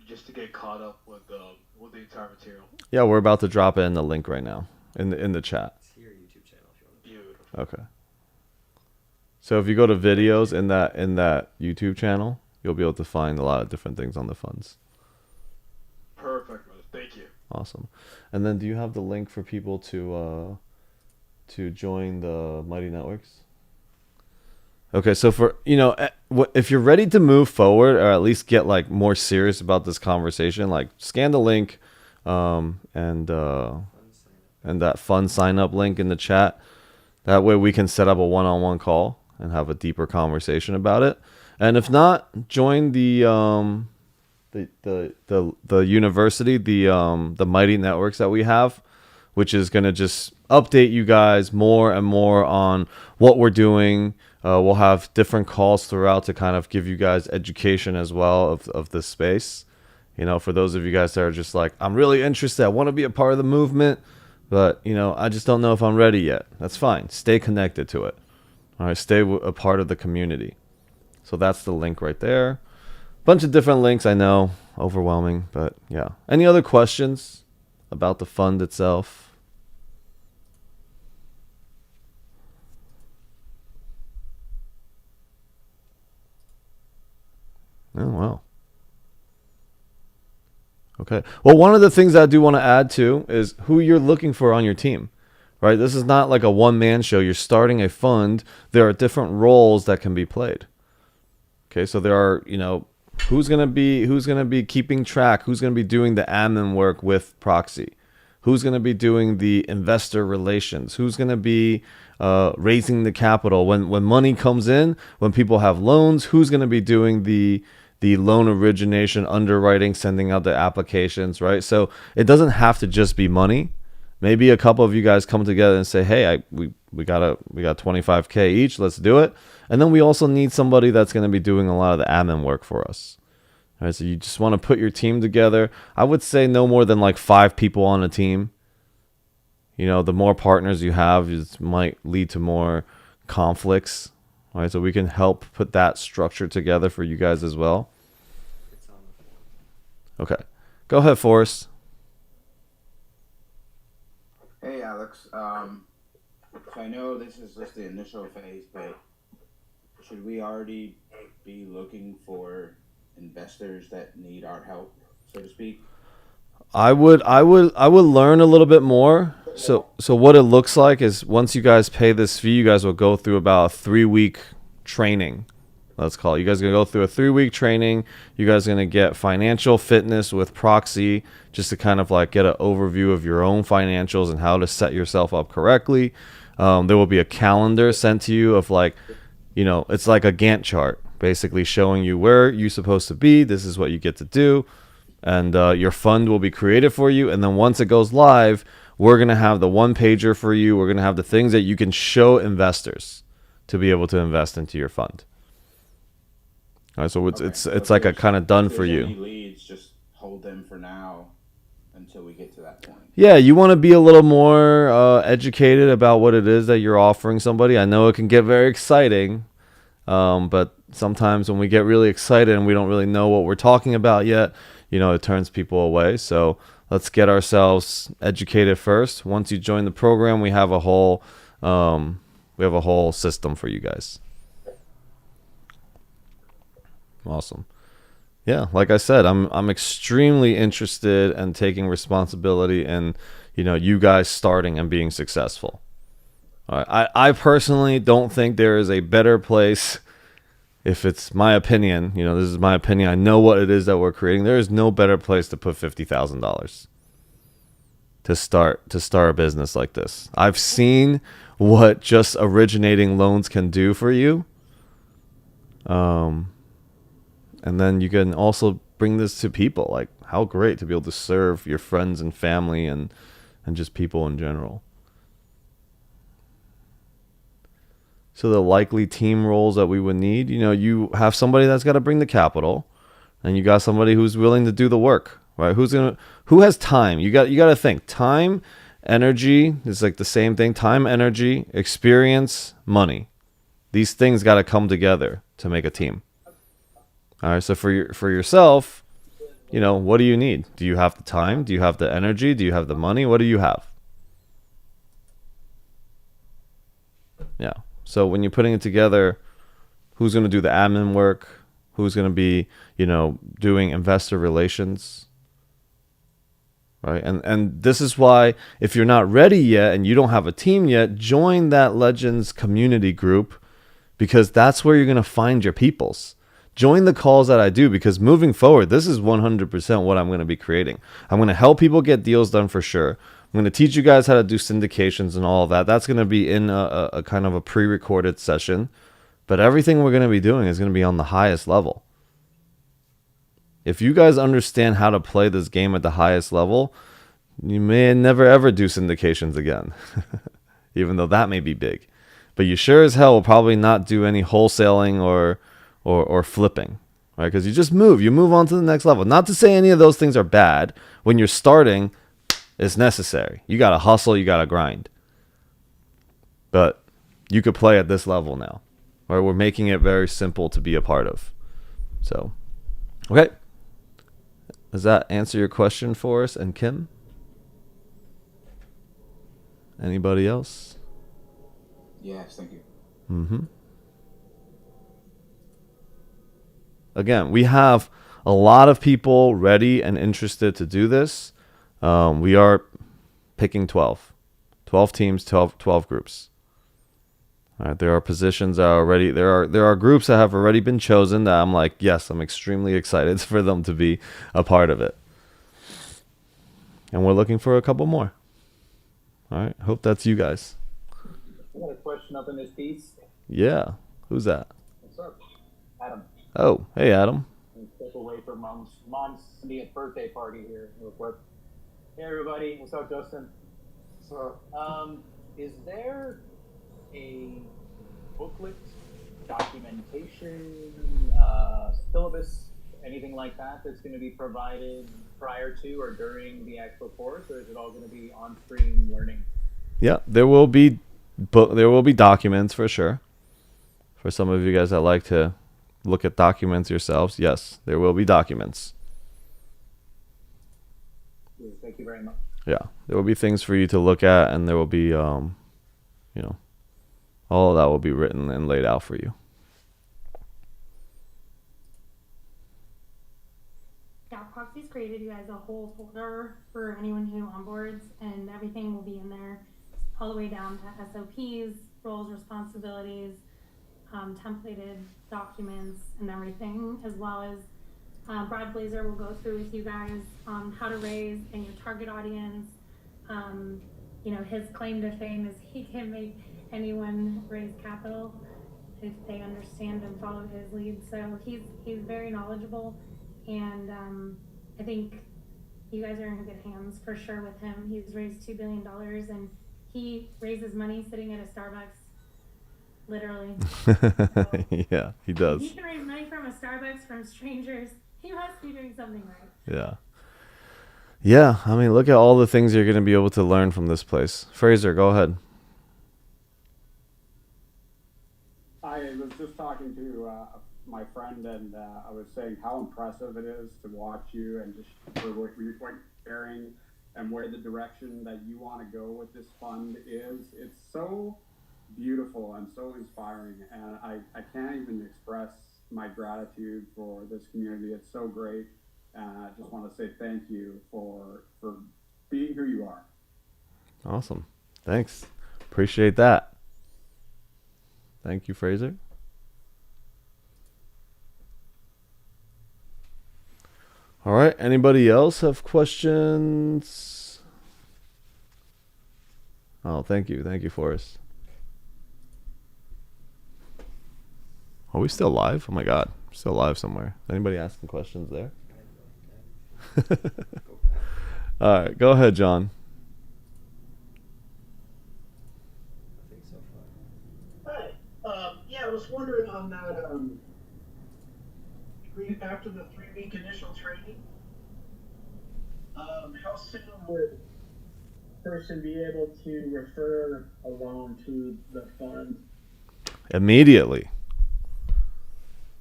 just to get caught up with the entire material? Yeah, we're about to drop it in the link right now in the chat. It's your YouTube channel if you want to. Beautiful. Okay. So if you go to videos in that YouTube channel, you'll be able to find a lot of different things on the funds. Perfect, brother. Thank you. Awesome. And then do you have the link for people to join the Mighty Networks? Okay, so for if you're ready to move forward or at least get like more serious about this conversation, like scan the link and that fun sign up link in the chat. That way we can set up a one-on-one call and have a deeper conversation about it. And if not, join the university, the Mighty Networks that we have, which is going to just update you guys more and more on what we're doing. We'll have different calls throughout to kind of give you guys education as well of this space. For those of you guys that are just like, I'm really interested, I want to be a part of the movement, but I just don't know if I'm ready yet. That's fine. Stay connected to it. All right, stay a part of the community. So that's the link right there. Bunch of different links, I know, overwhelming, but yeah. Any other questions about the fund itself? Oh, wow. Okay. Well, one of the things I do want to add to is who you're looking for on your team, right? This is not like a one-man show. You're starting a fund. There are different roles that can be played. Okay. So there are, who's going to be keeping track? Who's going to be doing the admin work with Proxy? Who's going to be doing the investor relations? Who's going to be raising the capital? When money comes in, when people have loans, who's going to be doing the loan origination, underwriting, sending out the applications, right? So it doesn't have to just be money. Maybe a couple of you guys come together and say, hey, we got 25K each. Let's do it. And then we also need somebody that's going to be doing a lot of the admin work for us. All right, so you just want to put your team together. I would say no more than like 5 people on a team. The more partners you have, it might lead to more conflicts. All right, so we can help put that structure together for you guys as well. It's on the phone. Okay, go ahead, Forrest. Hey, Alex. So I know this is just the initial phase, but should we already be looking for investors that need our help, so to speak? I would learn a little bit more. So what it looks like is once you guys pay this fee, you guys will go through about a 3-week training, let's call it. You guys are going to go through a 3-week training. You guys are going to get financial fitness with Proxy, just to kind of like get an overview of your own financials and how to set yourself up correctly. There will be a calendar sent to you of like, you know, it's like a Gantt chart, basically showing you where you're supposed to be. This is what you get to do. And your fund will be created for you. And then once it goes live, we're going to have the one pager for you. We're going to have the things that you can show investors to be able to invest into your fund. All right, so it's like a kind of done for you. Any leads, just hold them for now until we get to that point. Yeah, you want to be a little more educated about what it is that you're offering somebody. I know it can get very exciting, but sometimes when we get really excited and we don't really know what we're talking about yet, you know, it turns people away. So let's get ourselves educated first. Once you join the program, we have a whole system for you guys. Awesome. Yeah, like I said, I'm extremely interested in taking responsibility and, you know, you guys starting and being successful. All right. I personally don't think there is a better place, if it's my opinion, you know, this is my opinion. I know what it is that we're creating. There is no better place to put $50,000 to start a business like this. I've seen what just originating loans can do for you. And then you can also bring this to people. Like, how great to be able to serve your friends and family and just people in general. So the likely team roles that we would need, you know, you have somebody that's got to bring the capital, and you got somebody who's willing to do the work, right? Who has time? You got to think time, energy is like the same thing. Time, energy, experience, money. These things got to come together to make a team. All right, so for yourself, you know, what do you need? Do you have the time? Do you have the energy? Do you have the money? What do you have? Yeah. So when you're putting it together, who's going to do the admin work? Who's going to be, you know, doing investor relations? Right? And this is why, if you're not ready yet and you don't have a team yet, join that Legends community group, because that's where you're going to find your peoples. Join the calls that I do, because moving forward, this is 100% what I'm going to be creating. I'm going to help people get deals done for sure. I'm going to teach you guys how to do syndications and all of that. That's going to be in a kind of a pre-recorded session. But everything we're going to be doing is going to be on the highest level. If you guys understand how to play this game at the highest level, you may never ever do syndications again. Even though that may be big. But you sure as hell will probably not do any wholesaling or flipping. Right? Because you just move. You move on to the next level. Not to say any of those things are bad. When you're starting, it's necessary. You got to hustle. You got to grind. But you could play at this level now. Right? We're making it very simple to be a part of. So, okay. Does that answer your question for us and Kim? Anybody else? Yes, thank you. Mm-hmm. Again, we have a lot of people ready and interested to do this. We are picking 12 teams, 12 groups. All right, there are positions that are already, there are groups that have already been chosen that I'm like, yes, I'm extremely excited for them to be a part of it. And we're looking for a couple more. All right, hope that's you guys. I got a question up in this piece. Yeah, who's that? What's up? Adam. Oh, hey, Adam. Step away from mom's 70th birthday party here real quick. Hey everybody, what's up, Justin? So, is there a booklet, documentation, syllabus, anything like that that's going to be provided prior to or during the actual course, or is it all going to be on-screen learning? Yeah, there will be documents for sure. For some of you guys that like to look at documents yourselves, yes, there will be documents. Thank you very much. Yeah, there will be things for you to look at, and there will be, you know, all of that will be written and laid out for you. Yeah, Proxy's created you guys a whole folder for anyone who onboards, and everything will be in there all the way down to SOPs, roles, responsibilities, templated documents and everything, as well as Brad Blazer will go through with you guys how to raise and your target audience. You know, his claim to fame is he can make anyone raise capital if they understand and follow his lead. So he's very knowledgeable, and I think you guys are in good hands for sure with him. He's raised $2 billion, and he raises money sitting at a Starbucks, literally. So, yeah, he does. he can raise money from a Starbucks from strangers. He must be doing something right. Yeah. Yeah, I mean, look at all the things you're going to be able to learn from this place. Fraser, go ahead. I was just talking to my friend, and I was saying how impressive it is to watch you and just for what you're sharing and where the direction that you want to go with this fund is. It's so beautiful and so inspiring, and I can't even express my gratitude for this community. It's so great, and I just want to say thank you for being who you are. Awesome. Thanks. Appreciate that. Thank you, Fraser. All right. Anybody else have questions? Oh, thank you. Thank you, Forrest. Are we still live? Oh my God. We're still live somewhere. Anybody asking questions there? All right. Go ahead, John. I think so far. Hi. Yeah, I was wondering on that, after the 3-week initial training, how soon would a person be able to refer a loan to the fund? Immediately.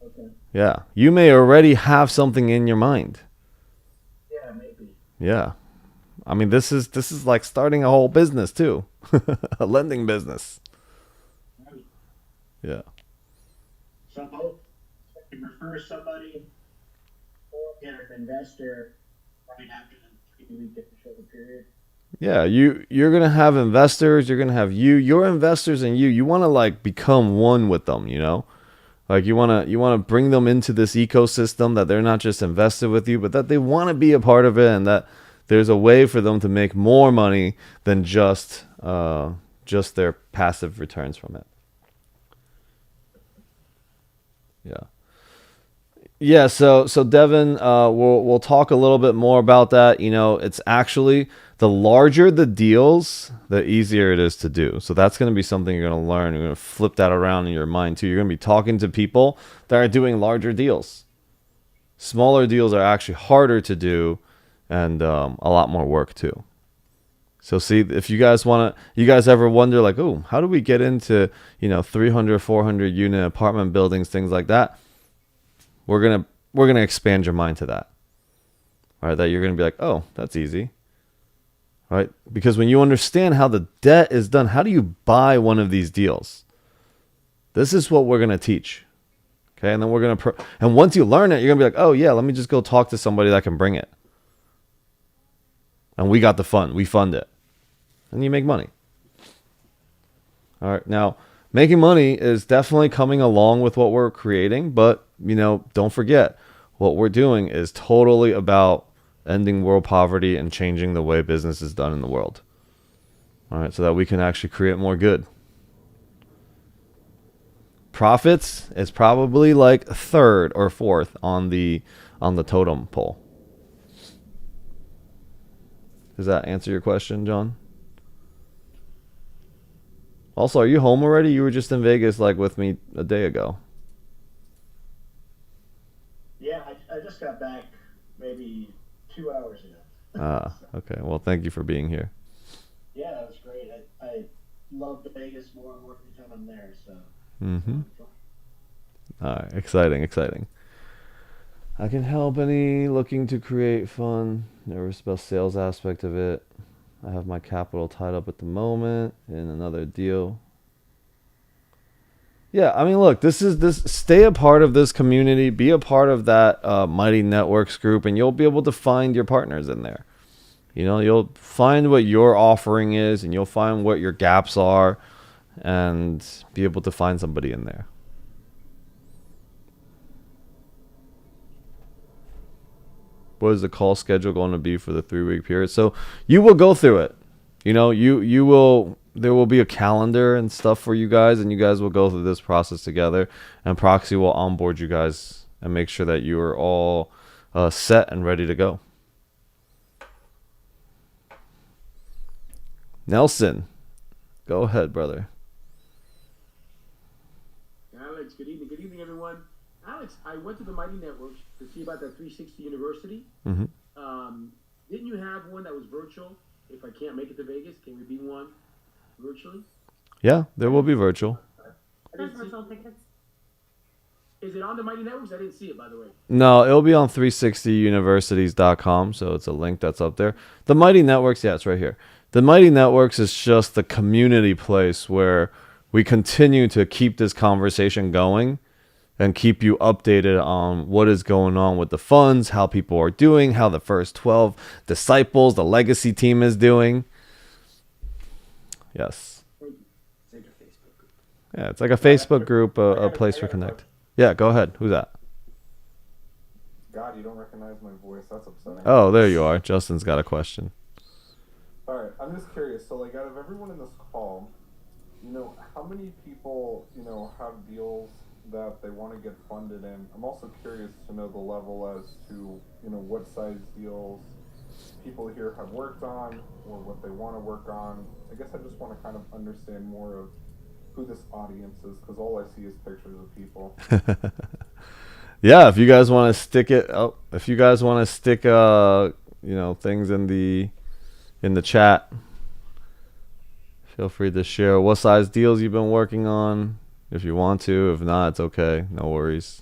Okay. Yeah. You may already have something in your mind. Yeah, maybe. Yeah. I mean, this is like starting a whole business too. A lending business. Right. Yeah. So I can refer somebody or get an investor right after the 3-week initial period. Yeah, you're going to have investors, you're going to have your investors and you want to like become one with them, you know? Like you want to bring them into this ecosystem, that they're not just invested with you, but that they want to be a part of it, and that there's a way for them to make more money than just their passive returns from it. Yeah. Yeah, so Devin, we'll talk a little bit more about that. You know, it's actually the larger the deals, the easier it is to do. So that's going to be something you're going to learn. You're going to flip that around in your mind too. You're going to be talking to people that are doing larger deals. Smaller deals are actually harder to do, and a lot more work too. So see, if you guys ever wonder like, oh, how do we get into 300, 400 unit apartment buildings, things like that? We're gonna expand your mind to that. All right, that you're gonna be like, oh, that's easy. All right, because when you understand how the debt is done, how do you buy one of these deals? This is what we're gonna teach. Okay, and then we're gonna and once you learn it, you're gonna be like, oh yeah, let me just go talk to somebody that can bring it. And we got the fund. We fund it, and you make money. All right, now making money is definitely coming along with what we're creating, but don't forget, what we're doing is totally about ending world poverty and changing the way business is done in the world. All right, so that we can actually create more good. Profits is probably like third or fourth on the totem pole. Does that answer your question, John? Also, are you home already? You were just in Vegas like with me a day ago. Yeah, I just got back maybe 2 hours ago. Okay. Well, thank you for being here. Yeah, that was great. I love Vegas more and more every time I'm there. So. Mm-hmm. All right. Exciting. I can help any looking to create fun. Nervous about sales aspect of it. I have my capital tied up at the moment in another deal. Yeah, I mean, look, stay a part of this community, be a part of that Mighty Networks group, and you'll be able to find your partners in there. You'll find what your offering is, and you'll find what your gaps are, and be able to find somebody in there. what is the call schedule going to be for the 3-week period. So you will go through it. You know, you will. There will be a calendar and stuff for you guys, and you guys will go through this process together. And Proxy will onboard you guys and make sure that you are all set and ready to go. Nelson, go ahead, brother. Alex, good evening. Good evening, everyone. Alex, I went to the Mighty Networks to see about that 360 University. Mm-hmm. Didn't you have one that was virtual? If I can't make it to Vegas, can we be one virtually? Yeah, there will be virtual. There's virtual tickets. Is it on the Mighty Networks? I didn't see it, by the way. No, it'll be on 360universities.com, so it's a link that's up there. The Mighty Networks, yeah, it's right here. The Mighty Networks is just the community place where we continue to keep this conversation going and keep you updated on what is going on with the funds, how people are doing, how the first 12 disciples, the legacy team is doing. Yes. Yeah, it's like a Facebook group, a place for connect. Yeah, go ahead. Who's that? God, you don't recognize my voice. That's upsetting. Oh, there you are. Justin's got a question. All right, I'm just curious. So, like, out of everyone in this call, you know, how many people, you know, have deals that they want to get funded in? I'm also curious to know the level as to, you know, what size deals people here have worked on or what they want to work on. I guess I just want to kind of understand more of who this audience is, because all I see is pictures of people. Yeah, if you guys want to stick it, if you guys want to stick, you know, things in the chat, feel free to share what size deals you've been working on, if you want to. If not, it's okay, no worries.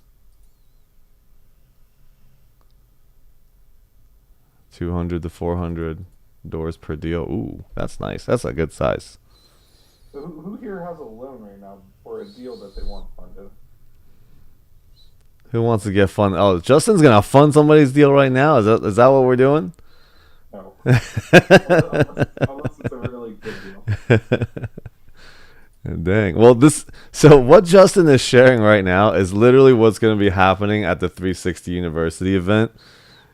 200 to 400 doors per deal. Ooh, that's nice. That's a good size. So who here has a loan right now for a deal that they want funded? Who wants to get fund? Oh, Justin's gonna fund somebody's deal right now. Is that what we're doing? No. unless it's a really good deal. Dang. Well, so what Justin is sharing right now is literally what's going to be happening at the 360 University event.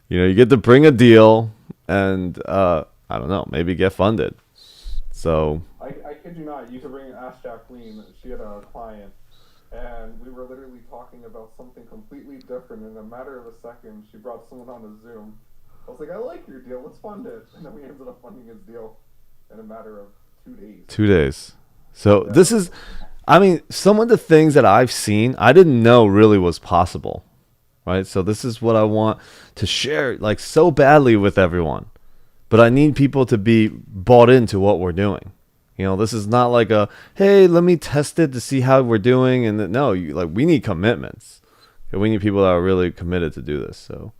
You know, you get to bring a deal and I don't know, maybe get funded. So I kid you not, you could ask Jacqueline. She had a client, and we were literally talking about something completely different. In a matter of a second, she brought someone on a Zoom. I was like, I like your deal, let's fund it. And then we ended up funding his deal in a matter of 2 days. 2 days. So this is, I mean, some of the things that I've seen, I didn't know really was possible, right? So this is what I want to share, like, so badly with everyone. But I need people to be bought into what we're doing. You know, this is not like a, hey, let me test it to see how we're doing. And no, we need commitments. We need people that are really committed to do this. So,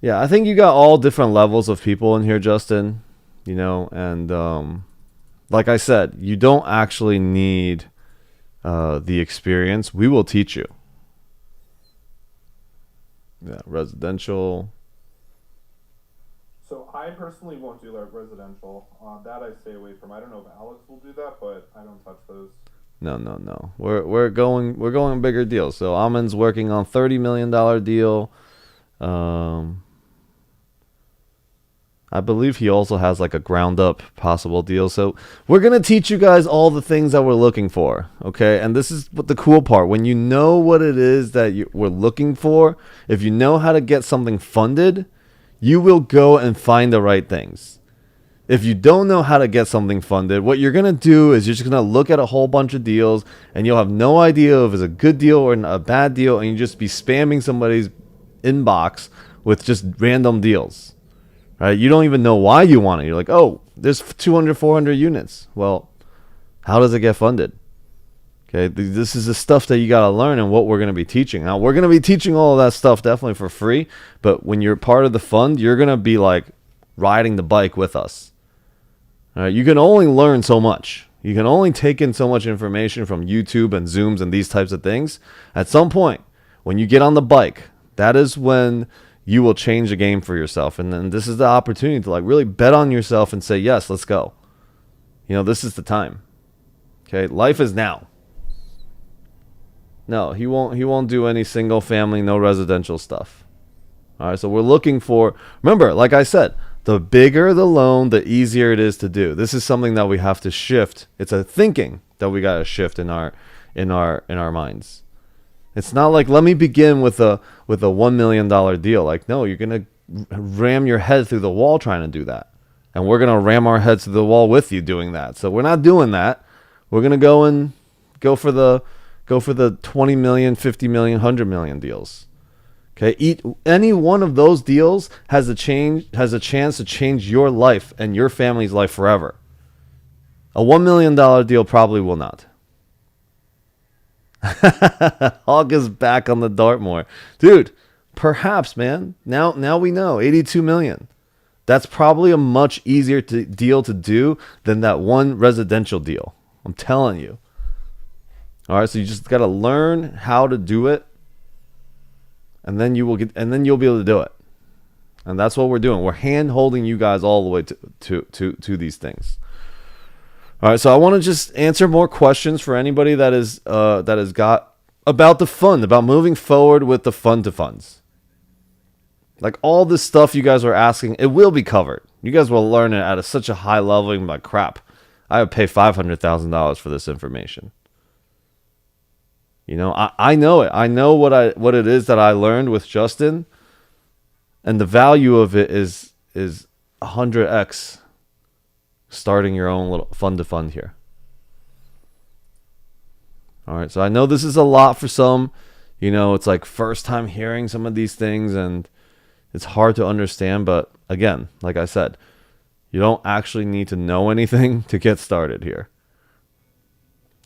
yeah, I think you got all different levels of people in here, Justin. You know, and like I said, you don't actually need the experience. We will teach you. Yeah, residential. So I personally won't do like residential. That I stay away from. I don't know if Alex will do that, but I don't touch those. No. We're going bigger deals. So Amon's working on $30 million deal. I believe he also has like a ground up possible deal. So we're going to teach you guys all the things that we're looking for. Okay. And this is what the cool part, when you know what it is that we're looking for, if you know how to get something funded, you will go and find the right things. If you don't know how to get something funded, what you're going to do is you're just going to look at a whole bunch of deals and you'll have no idea if it's a good deal or a bad deal. And you just be spamming somebody's inbox with just random deals. Right? You don't even know why you want it. You're like, oh, there's 200, 400 units. Well, how does it get funded? Okay, this is the stuff that you got to learn and what we're going to be teaching. Now, we're going to be teaching all of that stuff definitely for free. But when you're part of the fund, you're going to be like riding the bike with us. All right, you can only learn so much. You can only take in so much information from YouTube and Zooms and these types of things. At some point, when you get on the bike, that is when you will change the game for yourself. And then this is the opportunity to like really bet on yourself and say, yes, let's go. You know, this is the time. Okay, life is now. No, he won't do any single family, no residential stuff. All right, so we're looking for, remember, like I said, the bigger the loan, the easier it is to do. This is something that we have to shift. It's a thinking that we got to shift in our minds. It's not like, let me begin with a $1 million deal. Like, no, you're going to ram your head through the wall trying to do that. And we're going to ram our heads through the wall with you doing that. So we're not doing that. We're going to go for the 20 million, 50 million, 100 million deals. Okay, any one of those deals has a chance to change your life and your family's life forever. A $1 million deal probably will not. Hog is back on the Dartmoor. Dude, perhaps, man. Now we know. 82 million. That's probably a much easier deal to do than that one residential deal. I'm telling you. All right, so you just got to learn how to do it, and then you'll be able to do it. And that's what we're doing. We're hand-holding you guys all the way to these things. All right, so I want to just answer more questions for anybody that has got about the fund, about moving forward with the fund to funds. Like all this stuff you guys are asking, it will be covered. You guys will learn it at such a high level. You're like, crap, I would pay $500,000 for this information. You know, I know it. I know what it is that I learned with Justin, and the value of it is 100x starting your own little fund to fund here. All right, so I know this is a lot for some. You know, it's like first time hearing some of these things, and it's hard to understand. But again, like I said, you don't actually need to know anything to get started here.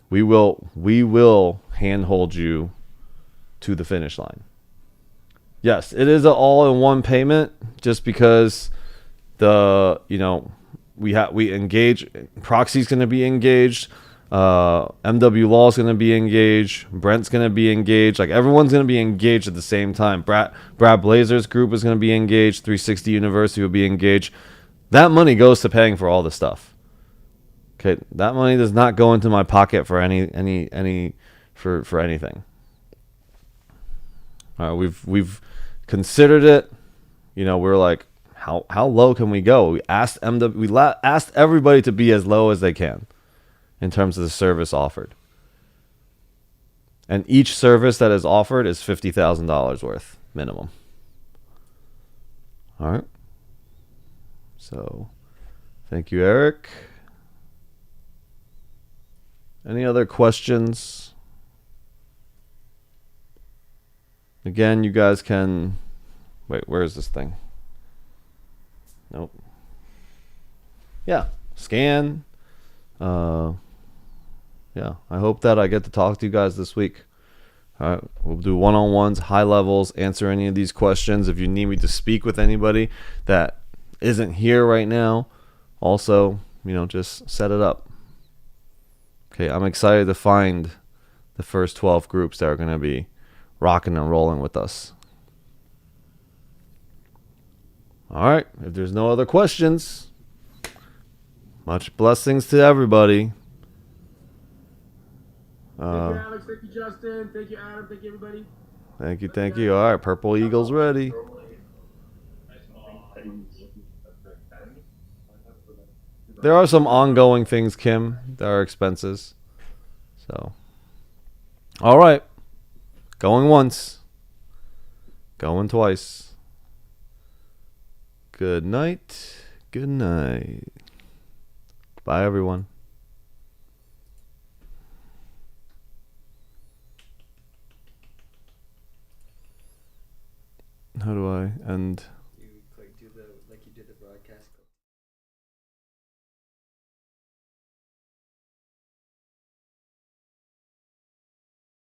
We will handhold you to the finish line. Yes, it is an all-in-one payment, just because we engage. Proxy's going to be engaged. MW Law is going to be engaged. Brent's going to be engaged. Like everyone's going to be engaged at the same time. Brad Blazer's group is going to be engaged. 360 University will be engaged. That money goes to paying for all the stuff. Okay, that money does not go into my pocket for anything. All right, we've considered it. You know, we're like, how low can we go? We asked asked everybody to be as low as they can in terms of the service offered. And each service that is offered is $50,000 worth minimum. All right. So, thank you, Eric. Any other questions? Again, you guys can... Wait, where is this thing? Nope. Yeah, scan. Yeah, I hope that I get to talk to you guys this week. All right, we'll do one-on-ones, high levels, answer any of these questions. If you need me to speak with anybody that isn't here right now, also, just set it up. Okay, I'm excited to find the first 12 groups that are going to be rocking and rolling with us. All right, if there's no other questions, much blessings to everybody. Thank you, Alex. Thank you, Justin. Thank you, Adam. Thank you, everybody. Thank you. All right, Purple Eagle's ready. There are some ongoing things, Kim. There are expenses. So, all right. Going once. Going twice. Good night. Good night. Bye, everyone. How do I end?